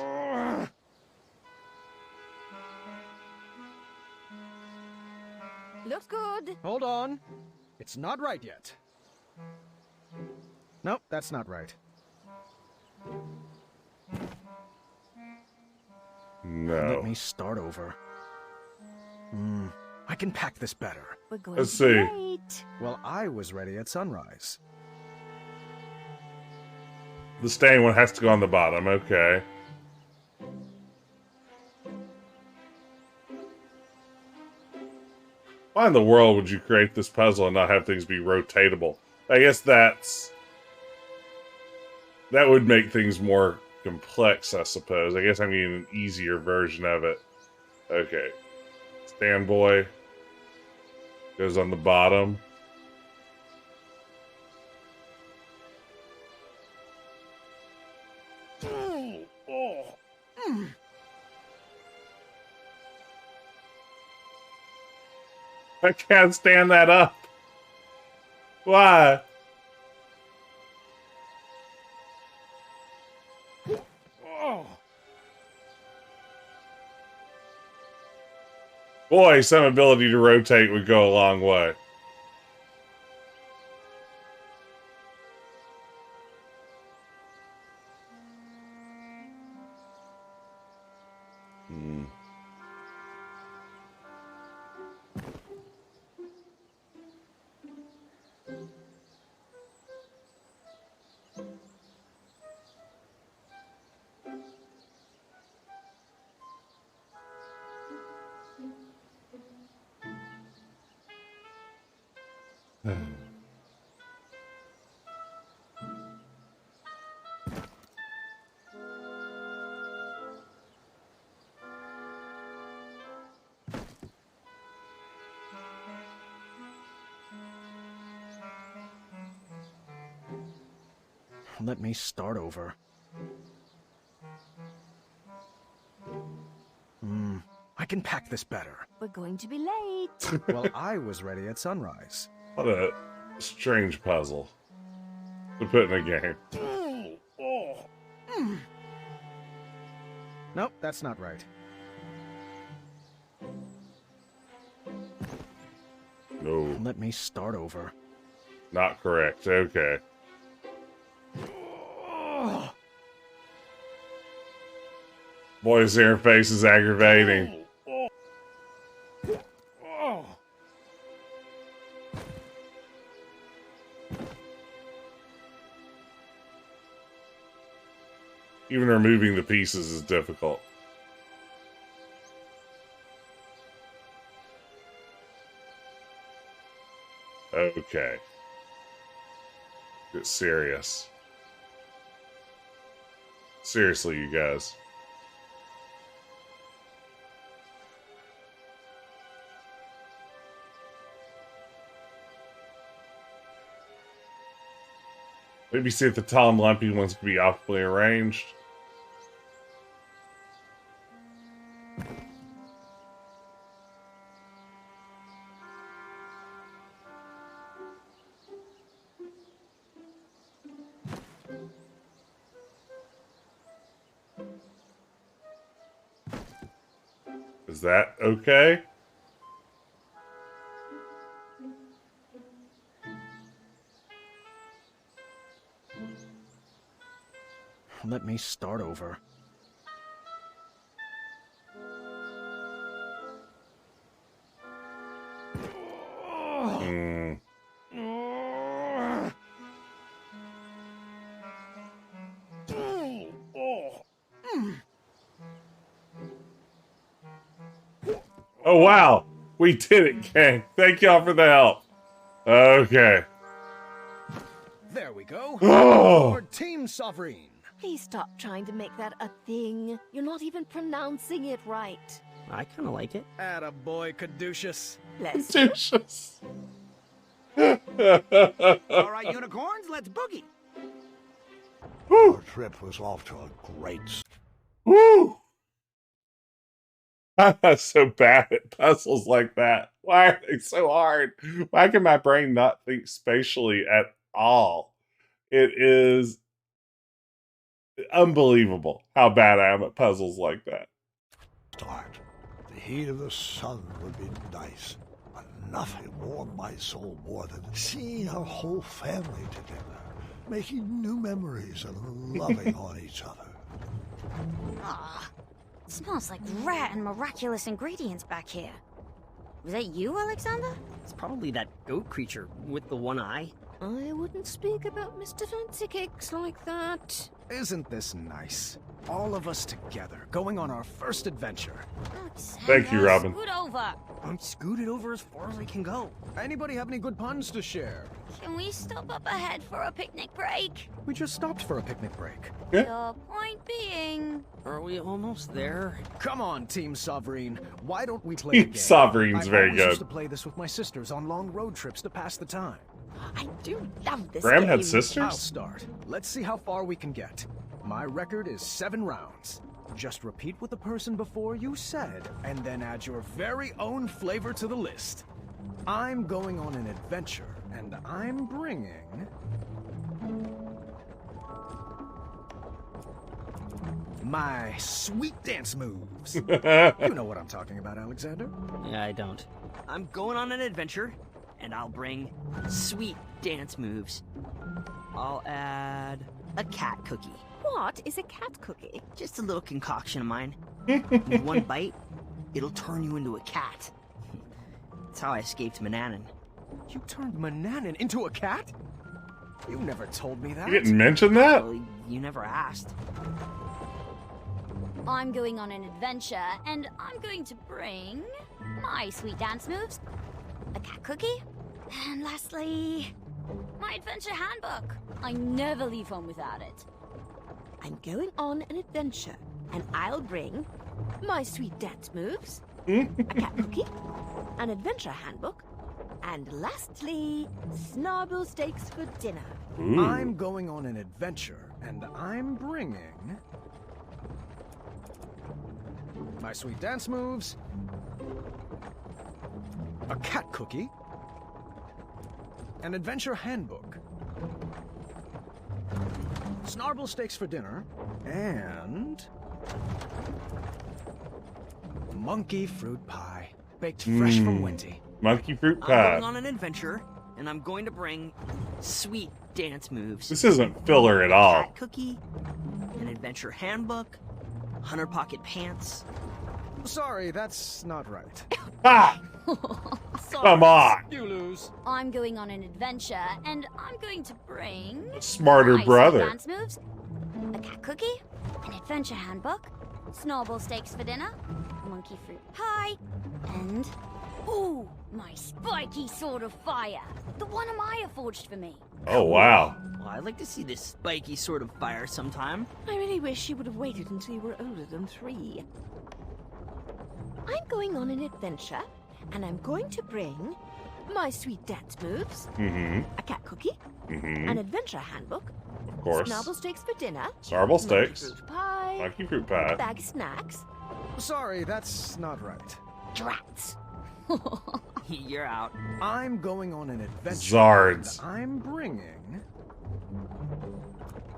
Looks good. Hold on. It's not right yet. Nope, that's not right. No. Let me start over. I can pack this better. We're going Let's to be see. late. Well, I was ready at sunrise. The staying one has to go on the bottom. Okay. Why in the world would you create this puzzle and not have things be rotatable? I guess that would make things more complex, I suppose. I guess I'm getting an easier version of it. Okay. Stand boy goes on the bottom. I can't stand that up. Why? Boy, some ability to rotate would go a long way. Let me start over. I can pack this better. We're going to be late. Well, I was ready at sunrise. What a strange puzzle to put in a game. Nope, that's not right. No. Let me start over. Not correct. Okay. Boy's interface is aggravating. Even removing the pieces is difficult. Okay. Get serious. Seriously, you guys. Maybe see if the tall and lumpy ones can be optimally arranged. Is that okay? Let me start over. Oh, wow. We did it, gang. Thank y'all for the help. Okay. There we go. Oh. Our team sovereign. Please stop trying to make that a thing. You're not even pronouncing it right. I kind of like it. Attaboy, Caduceus. Bless Caduceus. All right, unicorns, let's boogie. Our trip was off to a great start. Woo! I'm not so bad at puzzles like that. Why are they so hard? Why can my brain not think spatially at all? It is unbelievable how bad I am at puzzles like that. Start. The heat of the sun would be nice, but nothing warmed my soul more than seeing our whole family together, making new memories and loving on each other. Ah, smells like rare and miraculous ingredients back here. Was that you, Alexander? It's probably that goat creature with the one eye. I wouldn't speak about Mr. Fancy Cakes like that. Isn't this nice? All of us together, going on our first adventure. Thank you, Robin. Scoot over. I'm scooted over as far as I can go. Anybody have any good puns to share? Can we stop up ahead for a picnic break? We just stopped for a picnic break. Your point being... Are we almost there? Come on, Team Sovereign. Why don't we play a game? Sovereign's very I good. used to play this with my sisters on long road trips to pass the time. I do love this Graham game. had sisters? I'll start. Let's see how far we can get. My record is 7 rounds. Just repeat what the person before you said, and then add your very own flavor to the list. I'm going on an adventure, and I'm bringing... my sweet dance moves. You know what I'm talking about, Alexander? Yeah, I don't. I'm going on an adventure, and I'll bring sweet dance moves. I'll add a cat cookie. What is a cat cookie? Just a little concoction of mine. With one bite, it'll turn you into a cat. That's how I escaped Manannan. You turned Manannan into a cat? You never told me that. You didn't mention that? Well, you never asked. I'm going on an adventure, and I'm going to bring my sweet dance moves, a cat cookie, and lastly, my adventure handbook. I never leave home without it. I'm going on an adventure, and I'll bring my sweet dance moves, Hmm? a cat cookie, an adventure handbook, and lastly, snarble steaks for dinner. Ooh. I'm going on an adventure, and I'm bringing... My sweet dance moves. A cat cookie. An adventure handbook. Snarble steaks for dinner. And... monkey fruit pie. Baked fresh from Wendy. Monkey fruit I'm pie. going on an adventure, and I'm going to bring sweet dance moves. This isn't filler at all. Cat cookie, an adventure handbook, 100 pocket pants. Sorry, that's not right. Ah! Come on! You lose. I'm going on an adventure, and I'm going to bring... A smarter my brother. sweet dance moves, a cat cookie, an adventure handbook, snowball steaks for dinner, a monkey fruit pie, and... ooh, my spiky sword of fire! The one Amaya forged for me. Oh, wow. Well, I'd like to see this spiky sword of fire sometime. I really wish you would have waited until you were older than 3. I'm going on an adventure, and I'm going to bring my sweet dance moves, a cat cookie, an adventure handbook, Of course. snarble steaks for dinner, Snarble steaks. monkey fruit pie, Monkey fruit pie. a bag of snacks. Sorry, that's not right. Drats. You're out. I'm going on an adventure. Zards. and I'm bringing...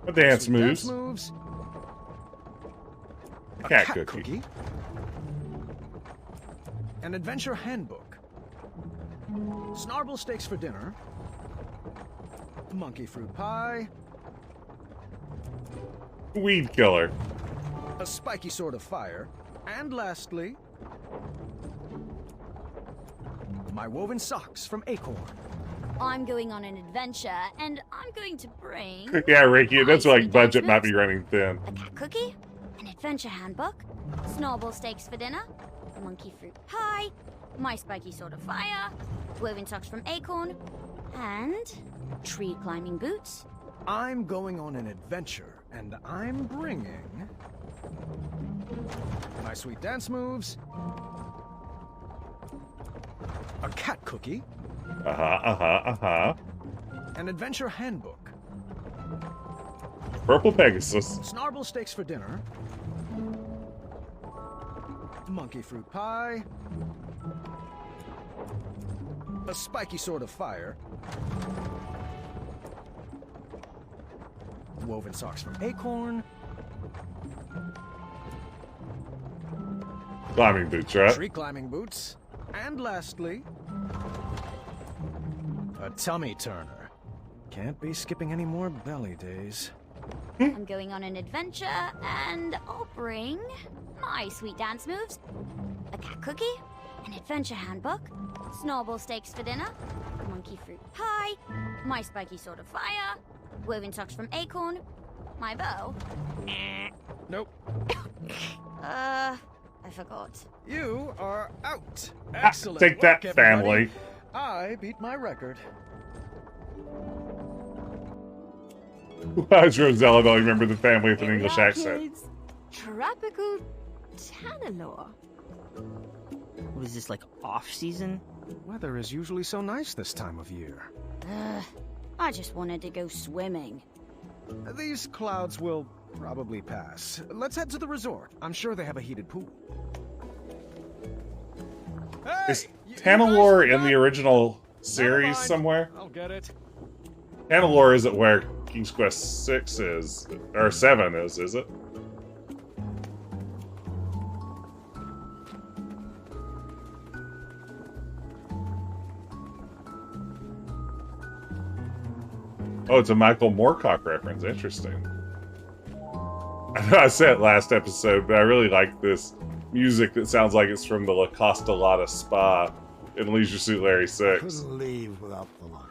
A dance sweet moves. Dance moves. A cat cookie. An adventure handbook. Snarble steaks for dinner. Monkey fruit pie. Weed killer. A spiky sword of fire. And lastly... my woven socks from Acorn. I'm going on an adventure, and I'm going to bring... Yeah, Ricky, that's my like sweet budget dance might be moves, running thin. a cat cookie, an adventure handbook, snowball steaks for dinner, a monkey fruit pie, my spiky sword of fire, woven socks from Acorn, and tree climbing boots. I'm going on an adventure, and I'm bringing... my sweet dance moves. A cat cookie. An adventure handbook. Purple Pegasus. Snarble steaks for dinner. Monkey fruit pie. A spiky sword of fire. Woven socks from Acorn. Climbing boots, right? Tree climbing boots. And lastly, a tummy turner. Can't be skipping any more belly days. I'm going on an adventure, and I'll bring my sweet dance moves, a cat cookie, an adventure handbook, snowball steaks for dinner, a monkey fruit pie, my spiky sword of fire, woven socks from Acorn, my bow. Nope. I forgot. You are out. Ah, Excellent. take that, work, everybody. family. I beat my record. Why does Rosella don't remember the family with an English accent? Kids, tropical Tanalor. What is this, like, off-season? Weather is usually so nice this time of year. I just wanted to go swimming. These clouds will probably pass. Let's head to the resort. I'm sure they have a heated pool. Is Tanalor in the original series somewhere? I'll get it. Tanalor isn't where King's Quest 6 is, or 7 is it? Oh, it's a Michael Moorcock reference. Interesting. I know I said it last episode, but I really like this music that sounds like it's from the La Costolata Spa in Leisure Suit Larry 6. Couldn't leave without the lunch.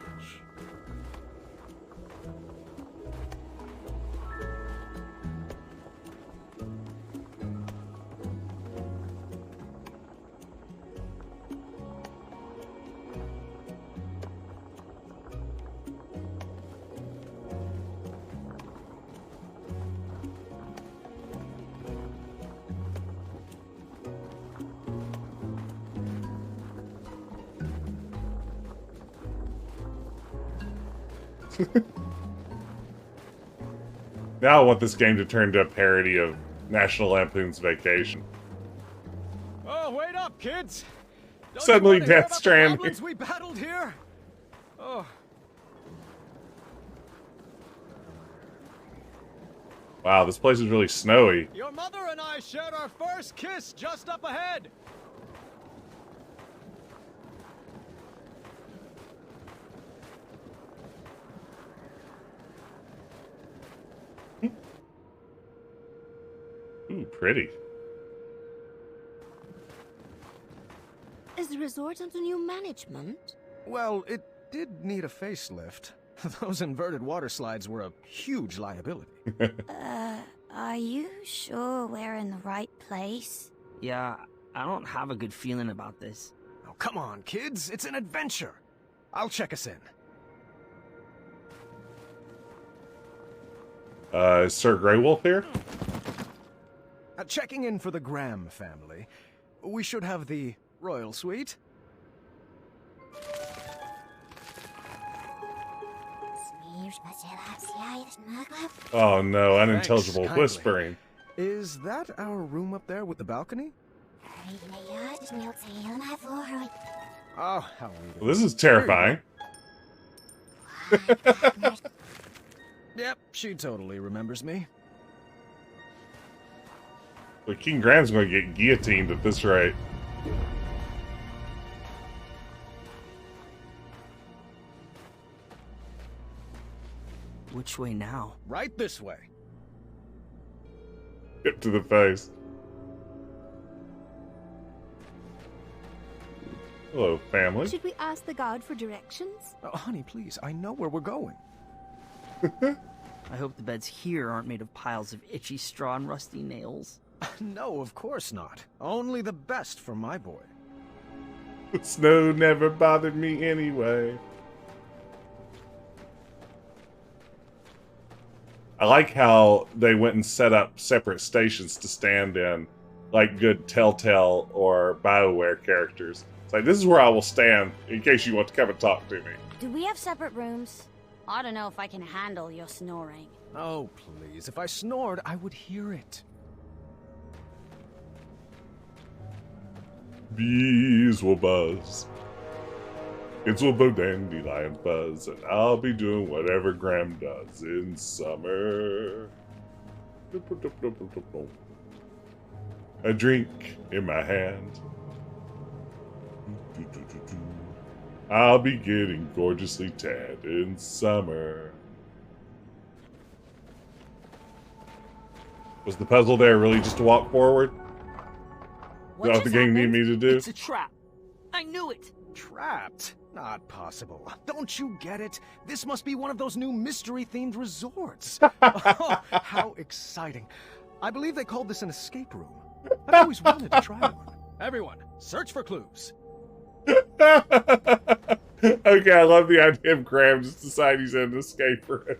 Now I want this game to turn to a parody of National Lampoon's Vacation. up, kids! Don't Suddenly you wanna hear Death about the Stranding. goblins we battled here? Oh. Wow, this place is really snowy. Your mother and I shared our first kiss just up ahead. Ooh, pretty. Is the resort under new management? Well, it did need a facelift. Those inverted water slides were a huge liability. Are you sure we're in the right place? Yeah, I don't have a good feeling about this. Oh, come on, kids. It's an adventure. I'll check us in. Is Sir Grey Wolf here? Checking in for the Graham family. We should have the royal suite. Oh no, unintelligible Thanks, whispering. Is that our room up there with the balcony? Oh, how Well, this is terrifying. Yep, she totally remembers me. But King Graham's going to get guillotined at this rate. Which way now? Right this way. Hit to the face. Hello, family. Should we ask the guard for directions? Oh, honey, please. I know where we're going. I hope the beds here aren't made of piles of itchy straw and rusty nails. No, of course not. Only the best for my boy. Snow never bothered me anyway. I like how they went and set up separate stations to stand in, like good Telltale or BioWare characters. It's like, this is where I will stand in case you want to come and talk to me. Do we have separate rooms? I don't know if I can handle your snoring. Oh, please. If I snored, I would hear it. Bees will buzz. Kids will blow dandelion buzz, and I'll be doing whatever Graham does in summer. A drink in my hand. I'll be getting gorgeously tanned in summer. Was the puzzle there really just to walk forward? Is that what the game needed me to do? It's a trap. I knew it. Trapped? Not possible. Don't you get it? This must be one of those new mystery-themed resorts. Oh, how exciting. I believe they called this an escape room. I've always wanted to try one. Everyone, search for clues. Okay, I love the idea of Graham just deciding he's in an escape room.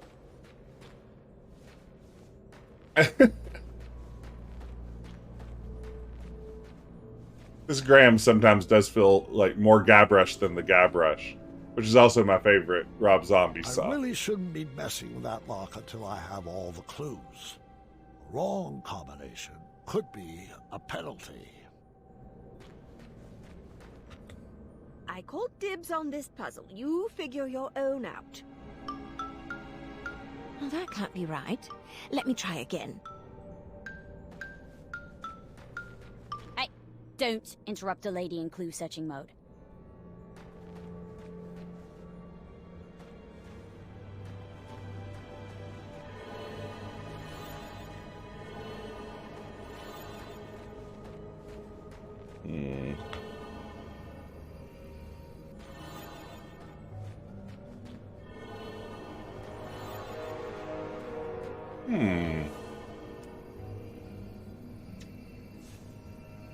This Graham sometimes does feel like more Guybrush than the Guybrush, which is also my favorite Rob Zombie song. I really shouldn't be messing with that lock until I have all the clues. Wrong combination could be a penalty. I called dibs on this puzzle. You figure your own out. Well, that can't be right. Let me try again. Don't interrupt a lady in clue searching mode.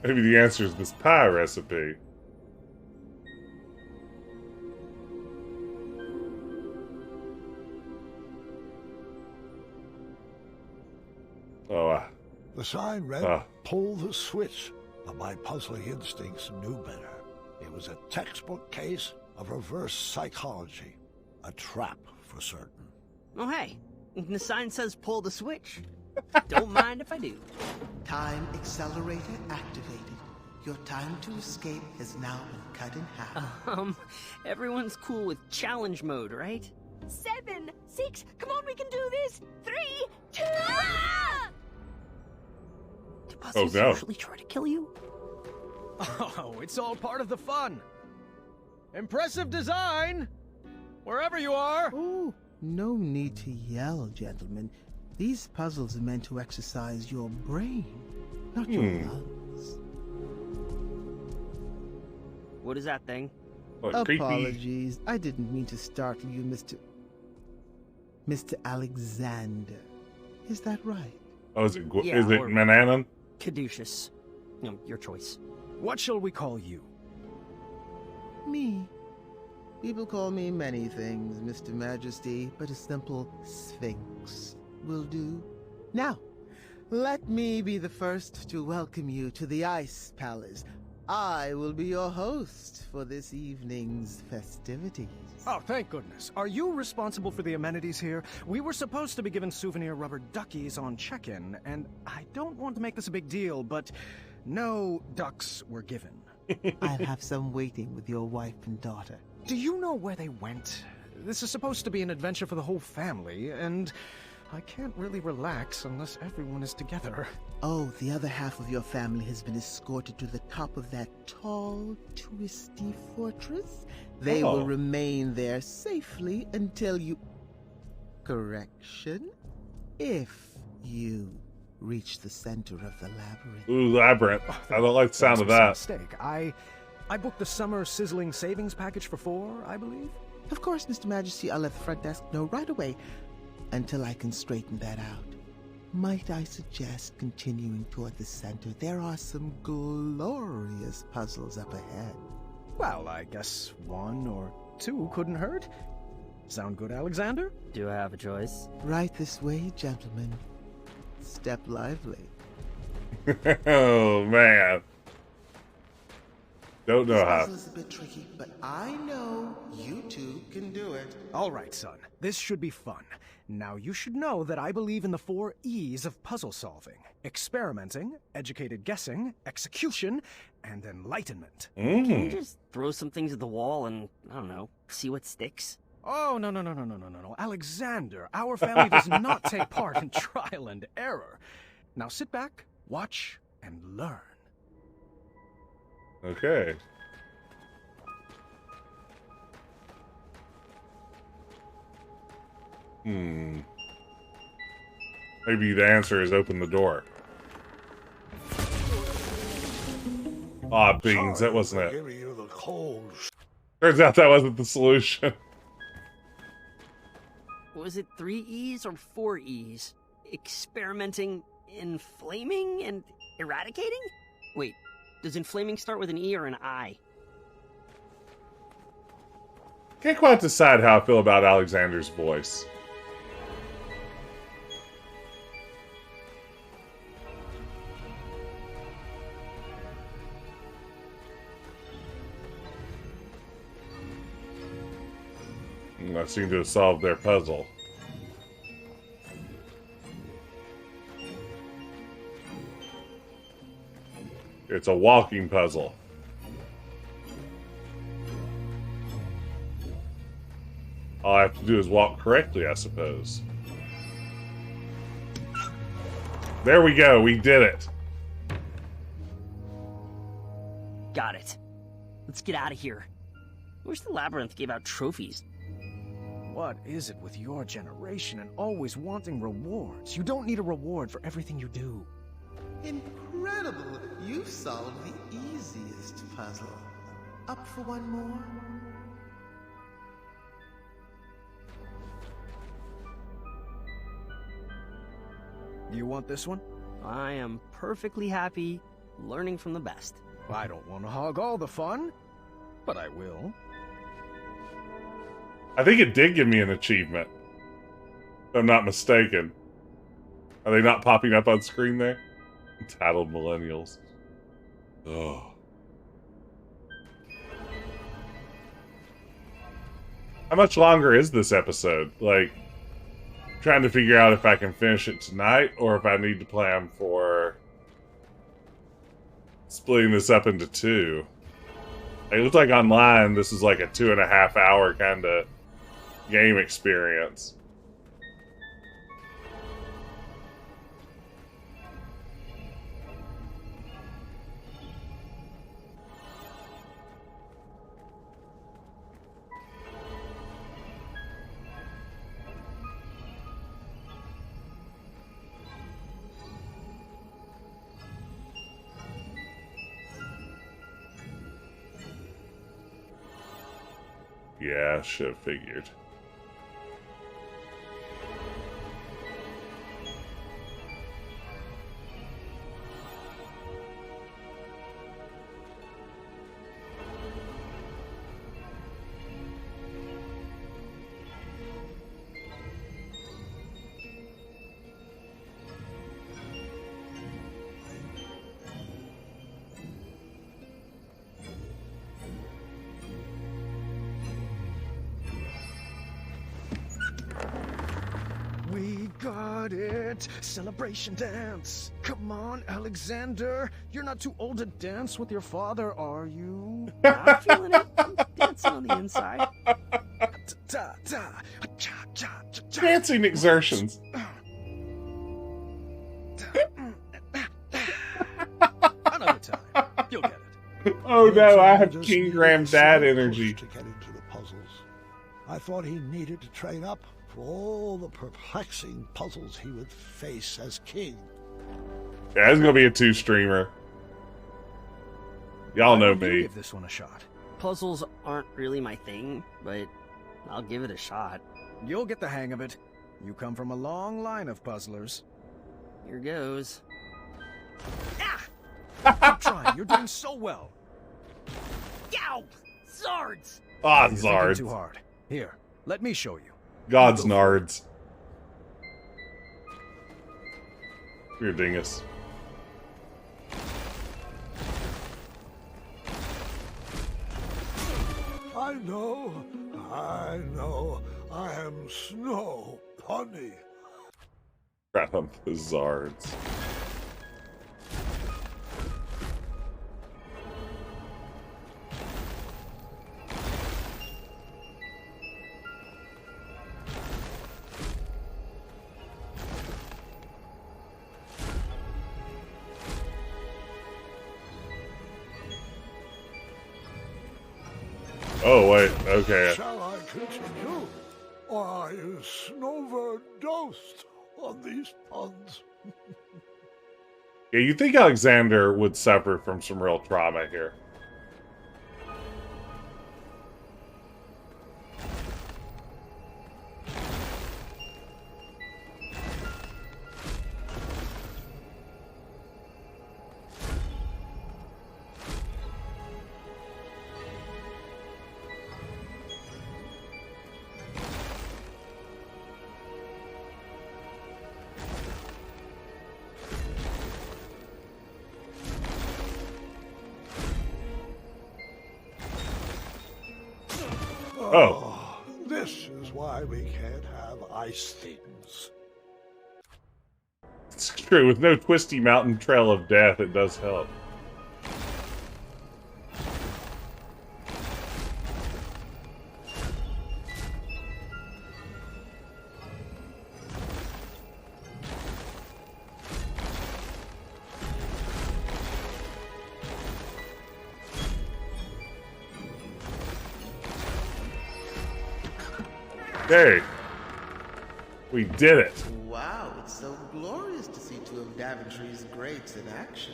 Maybe the answer is this pie recipe. The sign read, "Pull the switch," but my puzzling instincts knew better. It was a textbook case of reverse psychology. A trap, for certain. Oh, hey. The sign says pull the switch. Don't mind if I do. Time accelerator activated. Your time to escape has now been cut in half. Everyone's cool with challenge mode, right? 7, 6, come on, we can do this! 3, 2... Do puzzles usually try to kill you? Oh, it's all part of the fun. Impressive design! Wherever you are! Oh, no need to yell, gentlemen. These puzzles are meant to exercise your brain, not your lungs. What is that thing? Apologies. I didn't mean to startle you, Mr. Alexander. Is that right? Oh, is it Mananan? Caduceus. Your choice. What shall we call you? Me. People call me many things, Mr. Majesty, but a simple Sphinx will do. Now, let me be the first to welcome you to the Ice Palace. I will be your host for this evening's festivities. Oh, thank goodness. Are you responsible for the amenities here? We were supposed to be given souvenir rubber duckies on check-in, and I don't want to make this a big deal, but no ducks were given. I'll have some waiting with your wife and daughter. Do you know where they went? This is supposed to be an adventure for the whole family, and I can't really relax unless everyone is together. Oh, the other half of your family has been escorted to the top of that tall, twisty fortress. They will remain there safely until you... Correction? If you reach the center of the labyrinth. Ooh, labyrinth. I don't like the sound of that. Mistake. I booked the summer sizzling savings package for 4, I believe. Of course, Mr. Majesty, I'll let the front desk know right away until I can straighten that out. Might I suggest continuing toward the center? There are some glorious puzzles up ahead. Well, I guess 1 or 2 couldn't hurt. Sound good, Alexander? Do I have a choice? Right this way, gentlemen. Step lively. Oh, man. Don't know how. This puzzle is a bit tricky, but I know you two can do it. All right, son. This should be fun. Now, you should know that I believe in the 4 E's of puzzle solving. Experimenting, educated guessing, execution, and enlightenment. Can you just throw some things at the wall and, I don't know, see what sticks? Oh, no. Alexander, our family does not take part in trial and error. Now sit back, watch, and learn. Okay. Maybe the answer is open the door. Ah, beans, that wasn't it. Giving you the cold. Turns out that wasn't the solution. Was it 3 E's or 4 E's? Experimenting, inflaming, and eradicating? Wait, does inflaming start with an E or an I? Can't quite decide how I feel about Alexander's voice. I seem to have solved their puzzle. It's a walking puzzle. All I have to do is walk correctly, I suppose. There we go, we did it. Got it. Let's get out of here. I wish the labyrinth gave out trophies. What is it with your generation and always wanting rewards? You don't need a reward for everything you do. Incredible! You solved the easiest puzzle. Up for one more? You want this one? I am perfectly happy learning from the best. I don't want to hog all the fun, but I will. I think it did give me an achievement. If I'm not mistaken. Are they not popping up on screen there? Entitled millennials. Oh. How much longer is this episode? Like, trying to figure out if I can finish it tonight or if I need to plan for splitting this up into two. It looks like online this is like a 2.5 hour kind of game experience. Yeah, should have figured. We got it! Celebration dance! Come on, Alexander! You're not too old to dance with your father, are you? I'm feeling it. I'm dancing on the inside. Dancing exertions. Another time. You'll get it. Oh no, I have King Graham Dad energy. To get into the puzzles. I thought he needed to train up for all the perplexing puzzles he would face as king. Yeah, it's gonna be a 2-streamer. Y'all know me. Give this one a shot. Puzzles aren't really my thing, but I'll give it a shot. You'll get the hang of it. You come from a long line of puzzlers. Here goes. Keep trying. You're doing so well. Yow! Zards! Ah, You're thinking Zards. too hard. Here, let me show you. God's nards. You're a dingus. I know, I am Snow Bunny. Crap on the Zards. Oh, wait, okay. Shall I continue? Or are you snowverdosed on these puns? Yeah, you think Alexander would suffer from some real trauma here. Oh. This is why we can't have ice things. It's true, with no twisty mountain trail of death, it does help. Hey, we did it. Wow, it's so glorious to see two of Daventry's greats in action.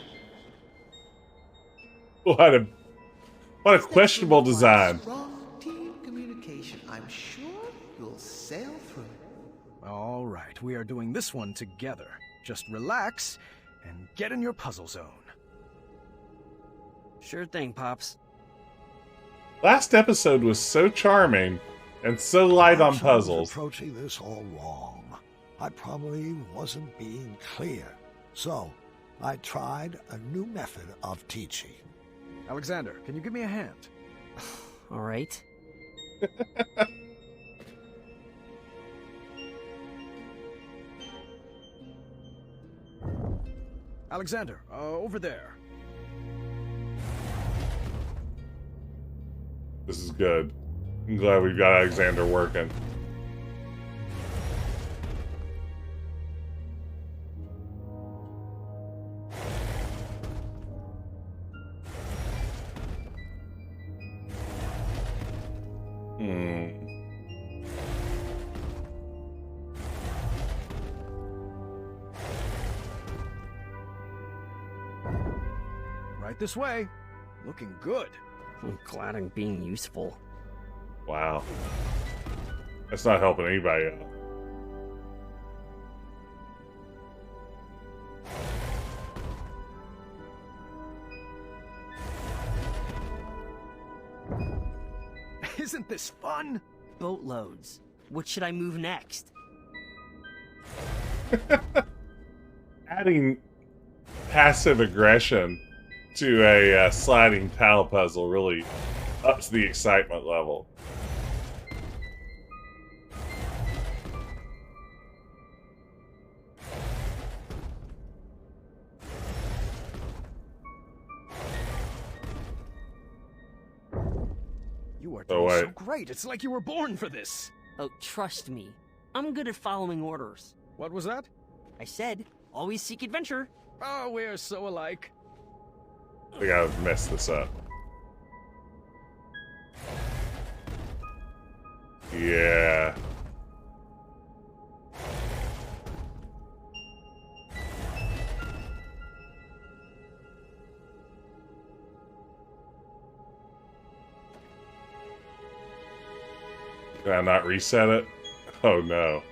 What a questionable design. Strong team communication. I'm sure you'll sail through it. All right, we are doing this one together. Just relax and get in your puzzle zone. Sure thing, Pops. Last episode was so charming and so light on Perhaps I was puzzles. approaching this all wrong. I probably wasn't being clear. So, I tried a new method of teaching. Alexander, can you give me a hand? All right. Alexander, over there. This is good. I'm glad we've got Alexander working. Right this way. Looking good. I'm glad I'm being useful. Wow. That's not helping anybody out. Isn't this fun? Boatloads. What should I move next? Adding passive aggression to a sliding tile puzzle really ups the excitement level. You are doing so great. It's like you were born for this. Oh, trust me. I'm good at following orders. What was that? I said, always seek adventure. Oh, we're so alike. We gotta mess this up. Yeah. Can I not reset it? Oh no.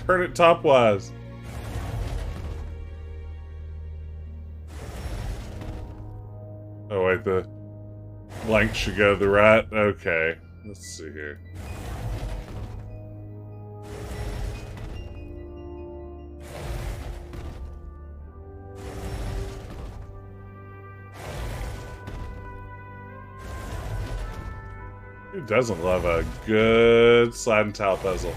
Turn it topwise. Oh wait, the blank should go to the right. Okay, let's see here. Who doesn't love a good slide and tile puzzle?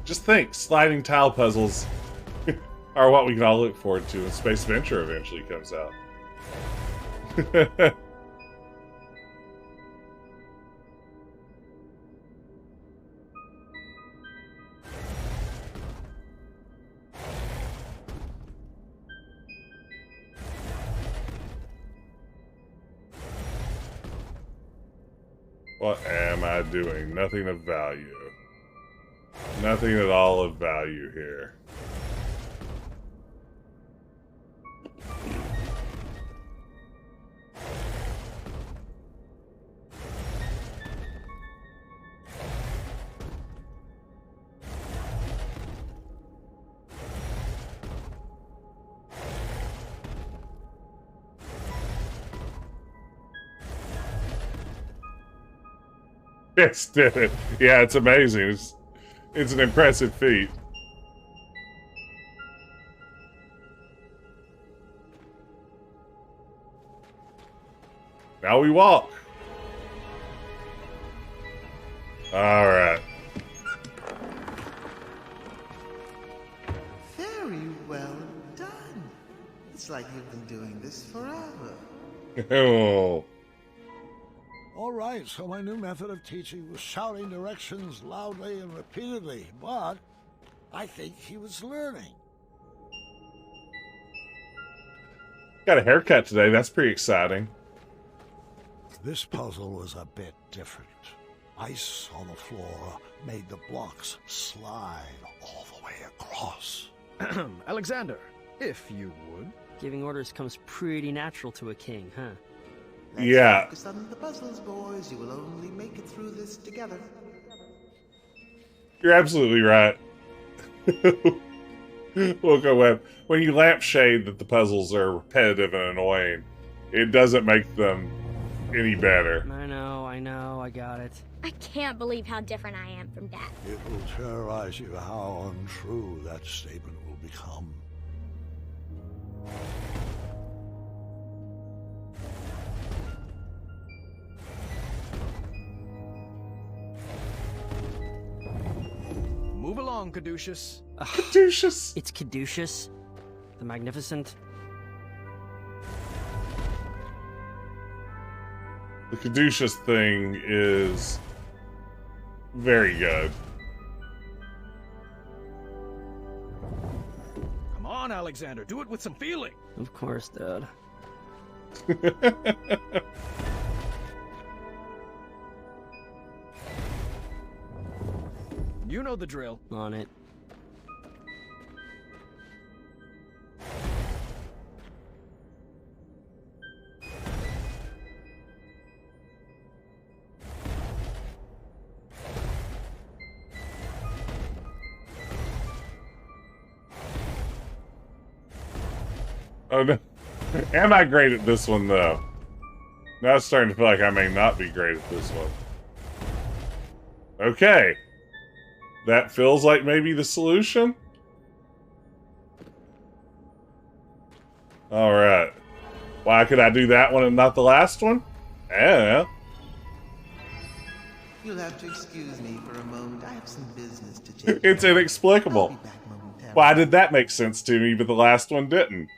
Just think, sliding tile puzzles are what we can all look forward to when Space Venture eventually comes out. What am I doing? Nothing of value. Nothing at all of value here. Yes, did it. Yeah, it's amazing. It's an impressive feat. Now we walk. All right. Very well done. It's like you've been doing this forever. Oh. All right, so my new method of teaching was shouting directions loudly and repeatedly, but I think he was learning. Got a haircut today. That's pretty exciting. This puzzle was a bit different. Ice on the floor made the blocks slide all the way across. Alexander, if you would. Giving orders comes pretty natural to a king, huh? Yeah. Focus on the puzzles, boys. You will only make it through this together. You're absolutely right. Look, Web, when you lampshade that the puzzles are repetitive and annoying, it doesn't make them any better. I know, I got it. I can't believe how different I am from Dad. It will terrorize you how untrue that statement will become. Move along, Caduceus. Caduceus! It's Caduceus the Magnificent. The Caduceus thing is very good. Come on, Alexander, do it with some feeling. Of course, Dad. You know the drill. On it. Oh no. Am I great at this one though? Now it's starting to feel like I may not be great at this one. Okay. That feels like maybe the solution. Alright. Why could I do that one and not the last one? I don't know. You'll have to excuse me for a moment. I have some business to take. It's inexplicable. Why did that make sense to me, but the last one didn't?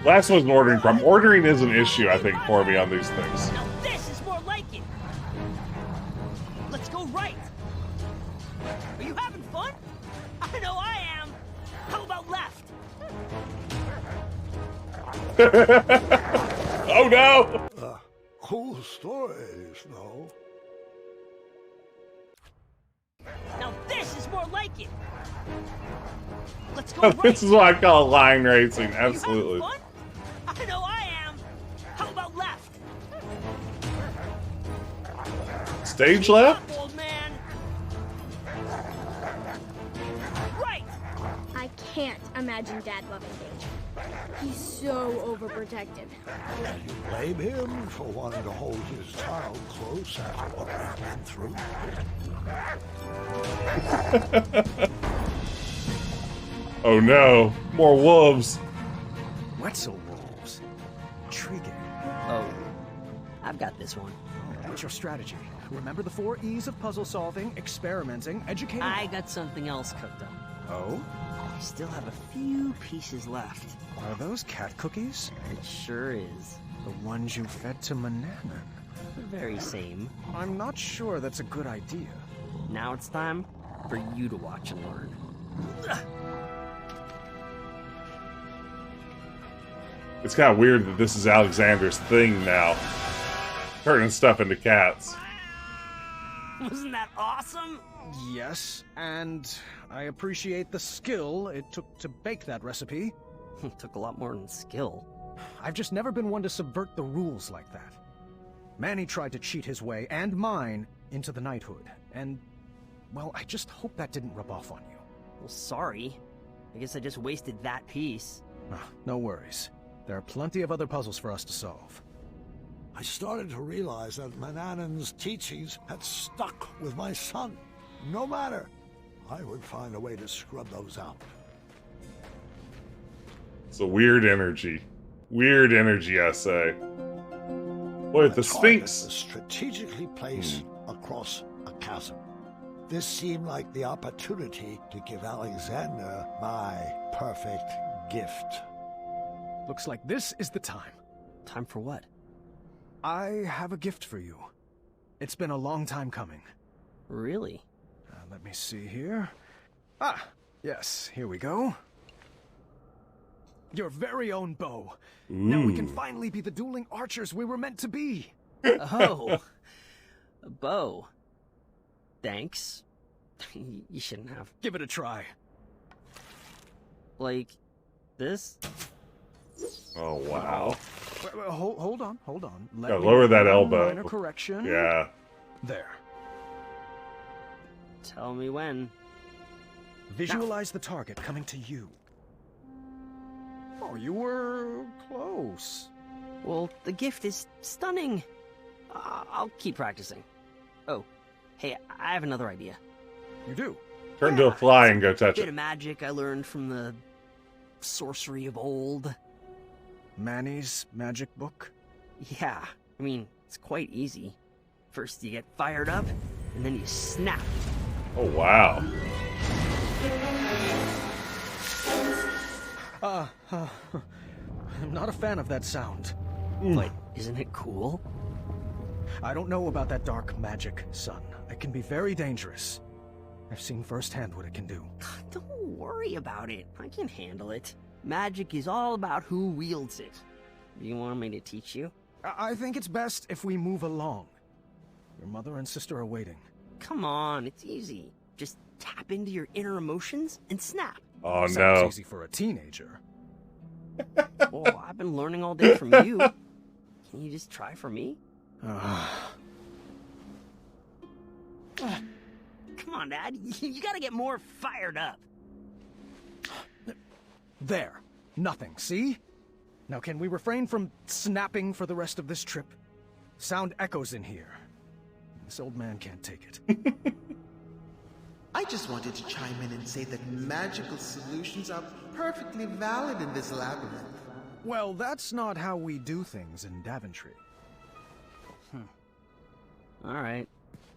Last one's ordering from. Ordering is an issue, I think, for me on these things. Now this is more like it. Let's go right. Are you having fun? I know I am. How about left? Oh no! Cool stories, no? Now this is more like it. Let's go right. This is what I call line racing, absolutely. Fun? I know I am. How about left? Stage left? Old man. Right. I can't imagine Dad loving danger. He's so overprotective. Can you blame him for wanting to hold his child close after what we've been through? Oh no, more wolves. Wetzel wolves. Intriguing. Oh, I've got this one. What's your strategy? Remember the 4 E's of puzzle solving, experimenting, educating. I got something else cooked up. Oh? I still have a few pieces left. Are those cat cookies? It sure is. The ones you fed to Mananan. The very same. I'm not sure that's a good idea. Now it's time for you to watch and learn. It's kind of weird that this is Alexander's thing now. Turning stuff into cats. Wasn't that awesome? Yes, and I appreciate the skill it took to bake that recipe. It took a lot more than skill. I've just never been one to subvert the rules like that. Manny tried to cheat his way, and mine, into the knighthood. And, well, I just hope that didn't rub off on you. Well, sorry. I guess I just wasted that piece. No worries. There are plenty of other puzzles for us to solve. I started to realize that Manannan's teachings had stuck with my son. No matter, I would find a way to scrub those out. It's a weird energy. Weird energy, I say. Boy, the Sphinx. Was strategically placed across a chasm. This seemed like the opportunity to give Alexander my perfect gift. Looks like this is the time. Time for what? I have a gift for you. It's been a long time coming. Really? Let me see here. Ah, yes, here we go. Your very own bow. Now we can finally be the dueling archers we were meant to be. Oh, a bow. Thanks. You shouldn't have. Give it a try. Like this? Oh, wow. Well, hold on. Yeah, lower that elbow. Minor correction. Yeah. There. Tell me when. Visualize the target coming to you. Oh, you were close. Well, the gift is stunning. I'll keep practicing. Oh, hey, I have another idea. You do? Turn to a fly and go touch Bit it. of magic I learned from the sorcery of old. Manny's magic book? Yeah, I mean, it's quite easy. First you get fired up, and then you snap. Oh, wow. I'm not a fan of that sound. But isn't it cool? I don't know about that dark magic, son. It can be very dangerous. I've seen firsthand what it can do. Don't worry about it. I can handle it. Magic is all about who wields it. Do you want me to teach you? I think it's best if we move along. Your mother and sister are waiting. Come on, it's easy. Just tap into your inner emotions and snap. Oh, Sounds no. easy for a teenager. Oh, I've been learning all day from you. Can you just try for me? Come on, Dad. You gotta get more fired up. There. Nothing, see? Now can we refrain from snapping for the rest of this trip? Sound echoes in here. This old man can't take it. I just wanted to chime in and say that magical solutions are perfectly valid in this labyrinth. Well, that's not how we do things in Daventry. Alright.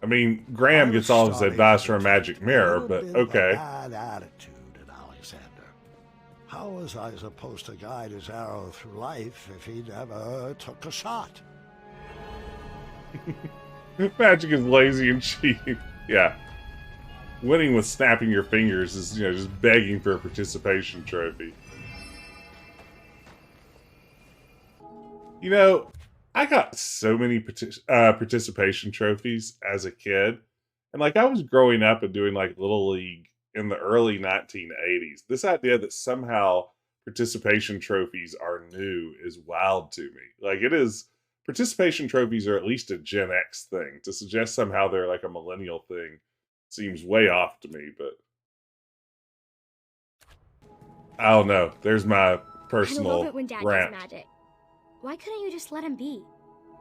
I mean, Graham gets all his advice from a magic mirror, but okay. Bad attitude in Alexander. How was I supposed to guide his arrow through life if he never took a shot? Magic is lazy and cheap. Yeah. Winning with snapping your fingers is, just begging for a participation trophy. I got so many participation trophies as a kid. And, I was growing up and doing, Little League in the early 1980s. This idea that somehow participation trophies are new is wild to me. It is... Participation trophies are at least a Gen X thing. To suggest somehow they're, a millennial thing seems way off to me, but... I don't know. There's my personal I love it when Dad rant. does magic. Why couldn't you just let him be?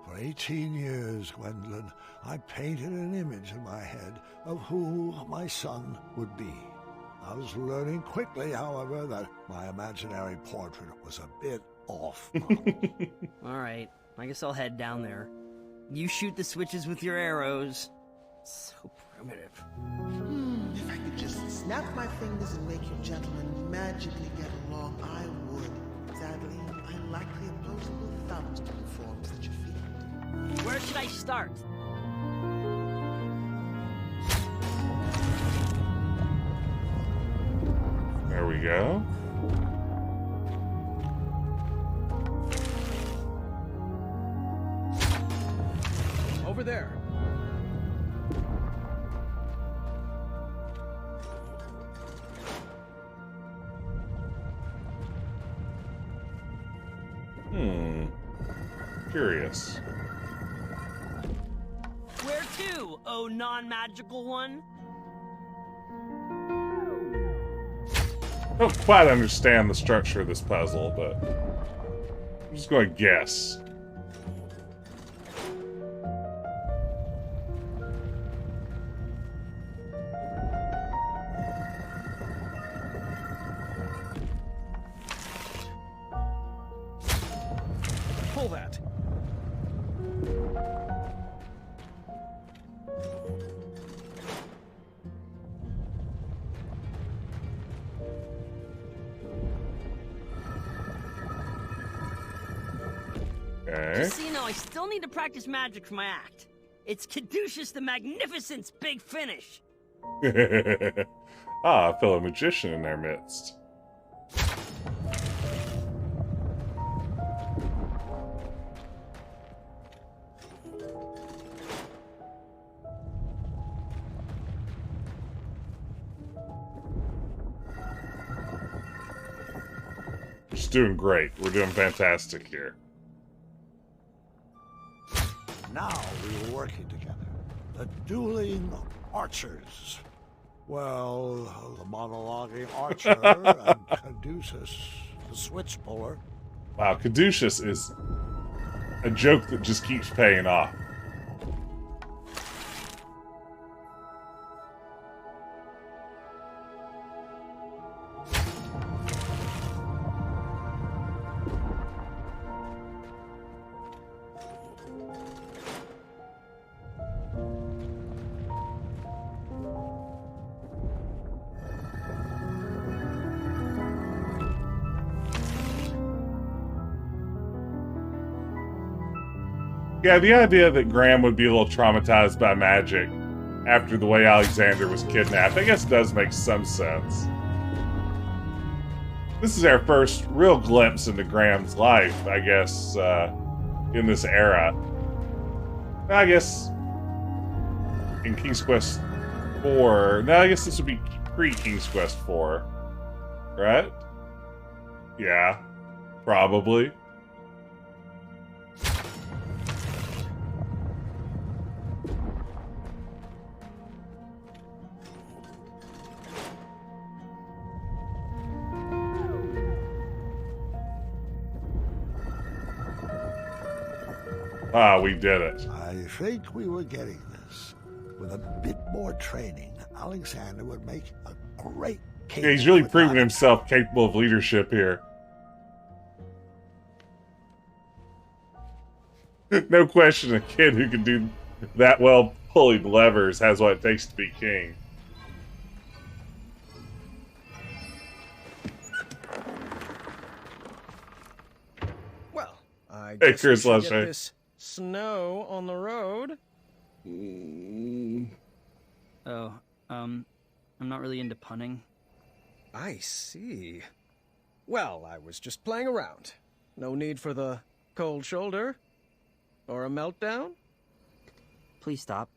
For 18 years, Gwendolyn, I painted an image in my head of who my son would be. I was learning quickly, however, that my imaginary portrait was a bit off. Alright, I guess I'll head down there. You shoot the switches with your arrows. So primitive. If I could just snap my fingers and make your gentlemen magically get along, I would. Sadly, I lack the opposable thumbs to perform such a feat. Where should I start? There we go. Over there. Curious. Where to, oh non-magical one? I don't quite understand the structure of this puzzle, but I'm just going to guess. Pull that. Okay. Just so you know, I still need to practice magic for my act. It's Caduceus the Magnificent's big finish. A fellow magician in their midst. Just doing great. We're doing fantastic here. Now we were working together. The dueling archers. Well, the monologuing archer and Caduceus the switch puller. Wow, Caduceus is a joke that just keeps paying off. Yeah, the idea that Graham would be a little traumatized by magic after the way Alexander was kidnapped, I guess does make some sense. This is our first real glimpse into Graham's life, I guess, in this era. I guess in King's Quest 4, no, I guess this would be pre-King's Quest 4, right? Yeah, probably. Ah, we did it. I think we were getting this. With a bit more training, Alexander would make a great king. Yeah, he's really proven himself capable of leadership here. No question, a kid who can do that well pulling levers has what it takes to be king. Well, I Hey, guess Chris, we should let's get say. this snow on the road. I'm not really into punning. I see. Well, I was just playing around. No need for the cold shoulder. Or a meltdown? Please stop.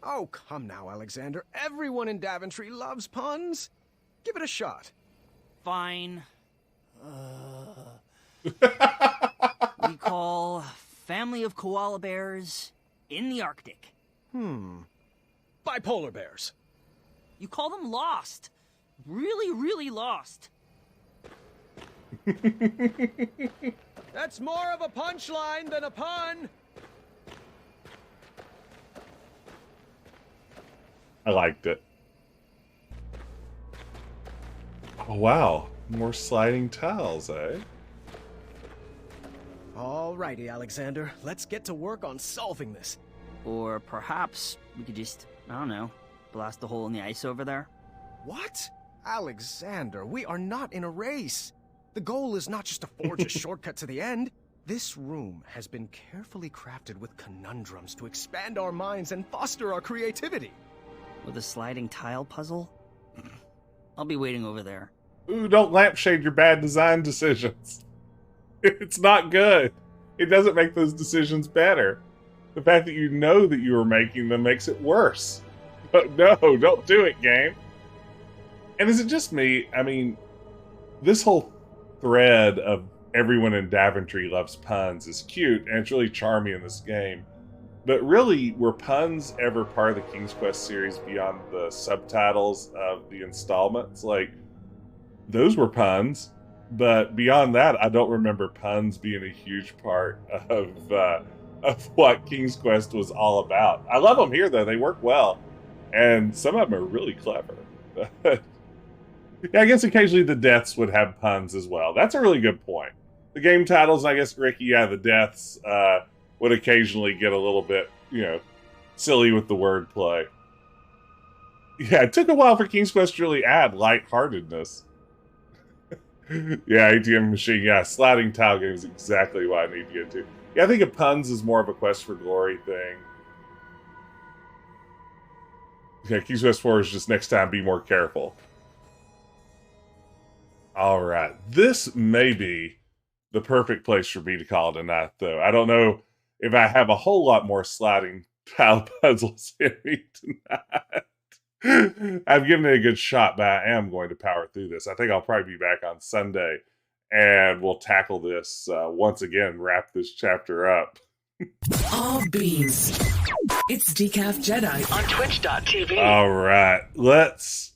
Oh, come now, Alexander. Everyone in Daventry loves puns. Give it a shot. Fine. We call family of koala bears in the Arctic. Bipolar bears. You call them lost. Really, really lost. That's more of a punchline than a pun. I liked it. Oh, wow. More sliding tiles, eh? Alrighty, Alexander. Let's get to work on solving this. Or perhaps we could just, I don't know, blast a hole in the ice over there. What? Alexander, we are not in a race. The goal is not just to forge a shortcut to the end. This room has been carefully crafted with conundrums to expand our minds and foster our creativity. With a sliding tile puzzle? I'll be waiting over there. Ooh, don't lampshade your bad design decisions. It's not good. It doesn't make those decisions better. The fact that you know that you were making them makes it worse. But no, don't do it, game. And is it just me? I mean, this whole thread of everyone in Daventry loves puns is cute, and it's really charming in this game. But really, were puns ever part of the King's Quest series beyond the subtitles of the installments? Like, those were puns, but beyond that, I don't remember puns being a huge part of what King's Quest was all about. I love them here, though. They work well, and some of them are really clever. Yeah, I guess occasionally the deaths would have puns as well. That's a really good point. The game titles, I guess, Ricky, yeah, the deaths would occasionally get a little bit, silly with the wordplay. Yeah, it took a while for King's Quest to really add lightheartedness. Yeah, ATM machine, yeah, sliding tile game is exactly what I need to get to. Yeah, I think of puns is more of a Quest for Glory thing. Yeah, King's Quest 4 is just next time be more careful. Alright, this may be the perfect place for me to call it a night, though. I don't know if I have a whole lot more sliding tile puzzles in me tonight. I've given it a good shot, but I am going to power through this. I think I'll probably be back on Sunday, and we'll tackle this once again, wrap this chapter up. All beans. It's Decaf Jedi on Twitch.tv. All right, let's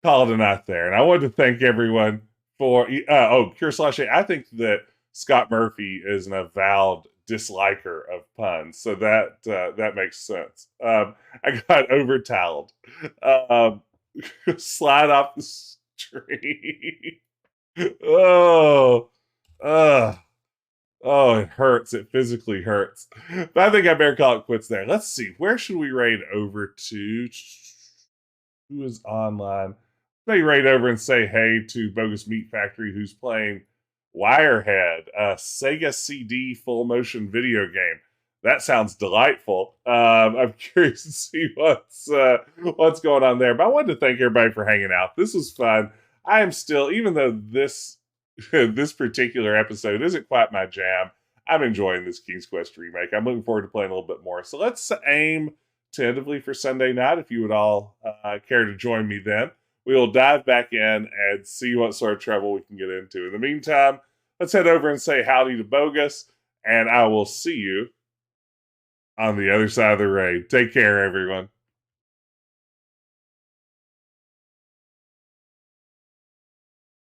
call it a night there. And I want to thank everyone for Cure Slash, I think that Scott Murphy is an avowed disliker of puns, so that makes sense. I got overtoweled. Slide off the street. Oh, it hurts. It physically hurts. But I think I better call it quits there. Let's see. Where should we raid over to? Who is online? Maybe raid over and say hey to Bogus Meat Factory, who's playing Wirehead, a Sega CD full motion video game. That sounds delightful. I'm curious to see what's going on there. But I wanted to thank everybody for hanging out. This was fun. I am still, even though this particular episode isn't quite my jam, I'm enjoying this King's Quest remake. I'm looking forward to playing a little bit more. So let's aim tentatively for Sunday night, if you would all care to join me then. We will dive back in and see what sort of trouble we can get into. In the meantime, let's head over and say howdy to Bogus, and I will see you on the other side of the raid. Take care, everyone.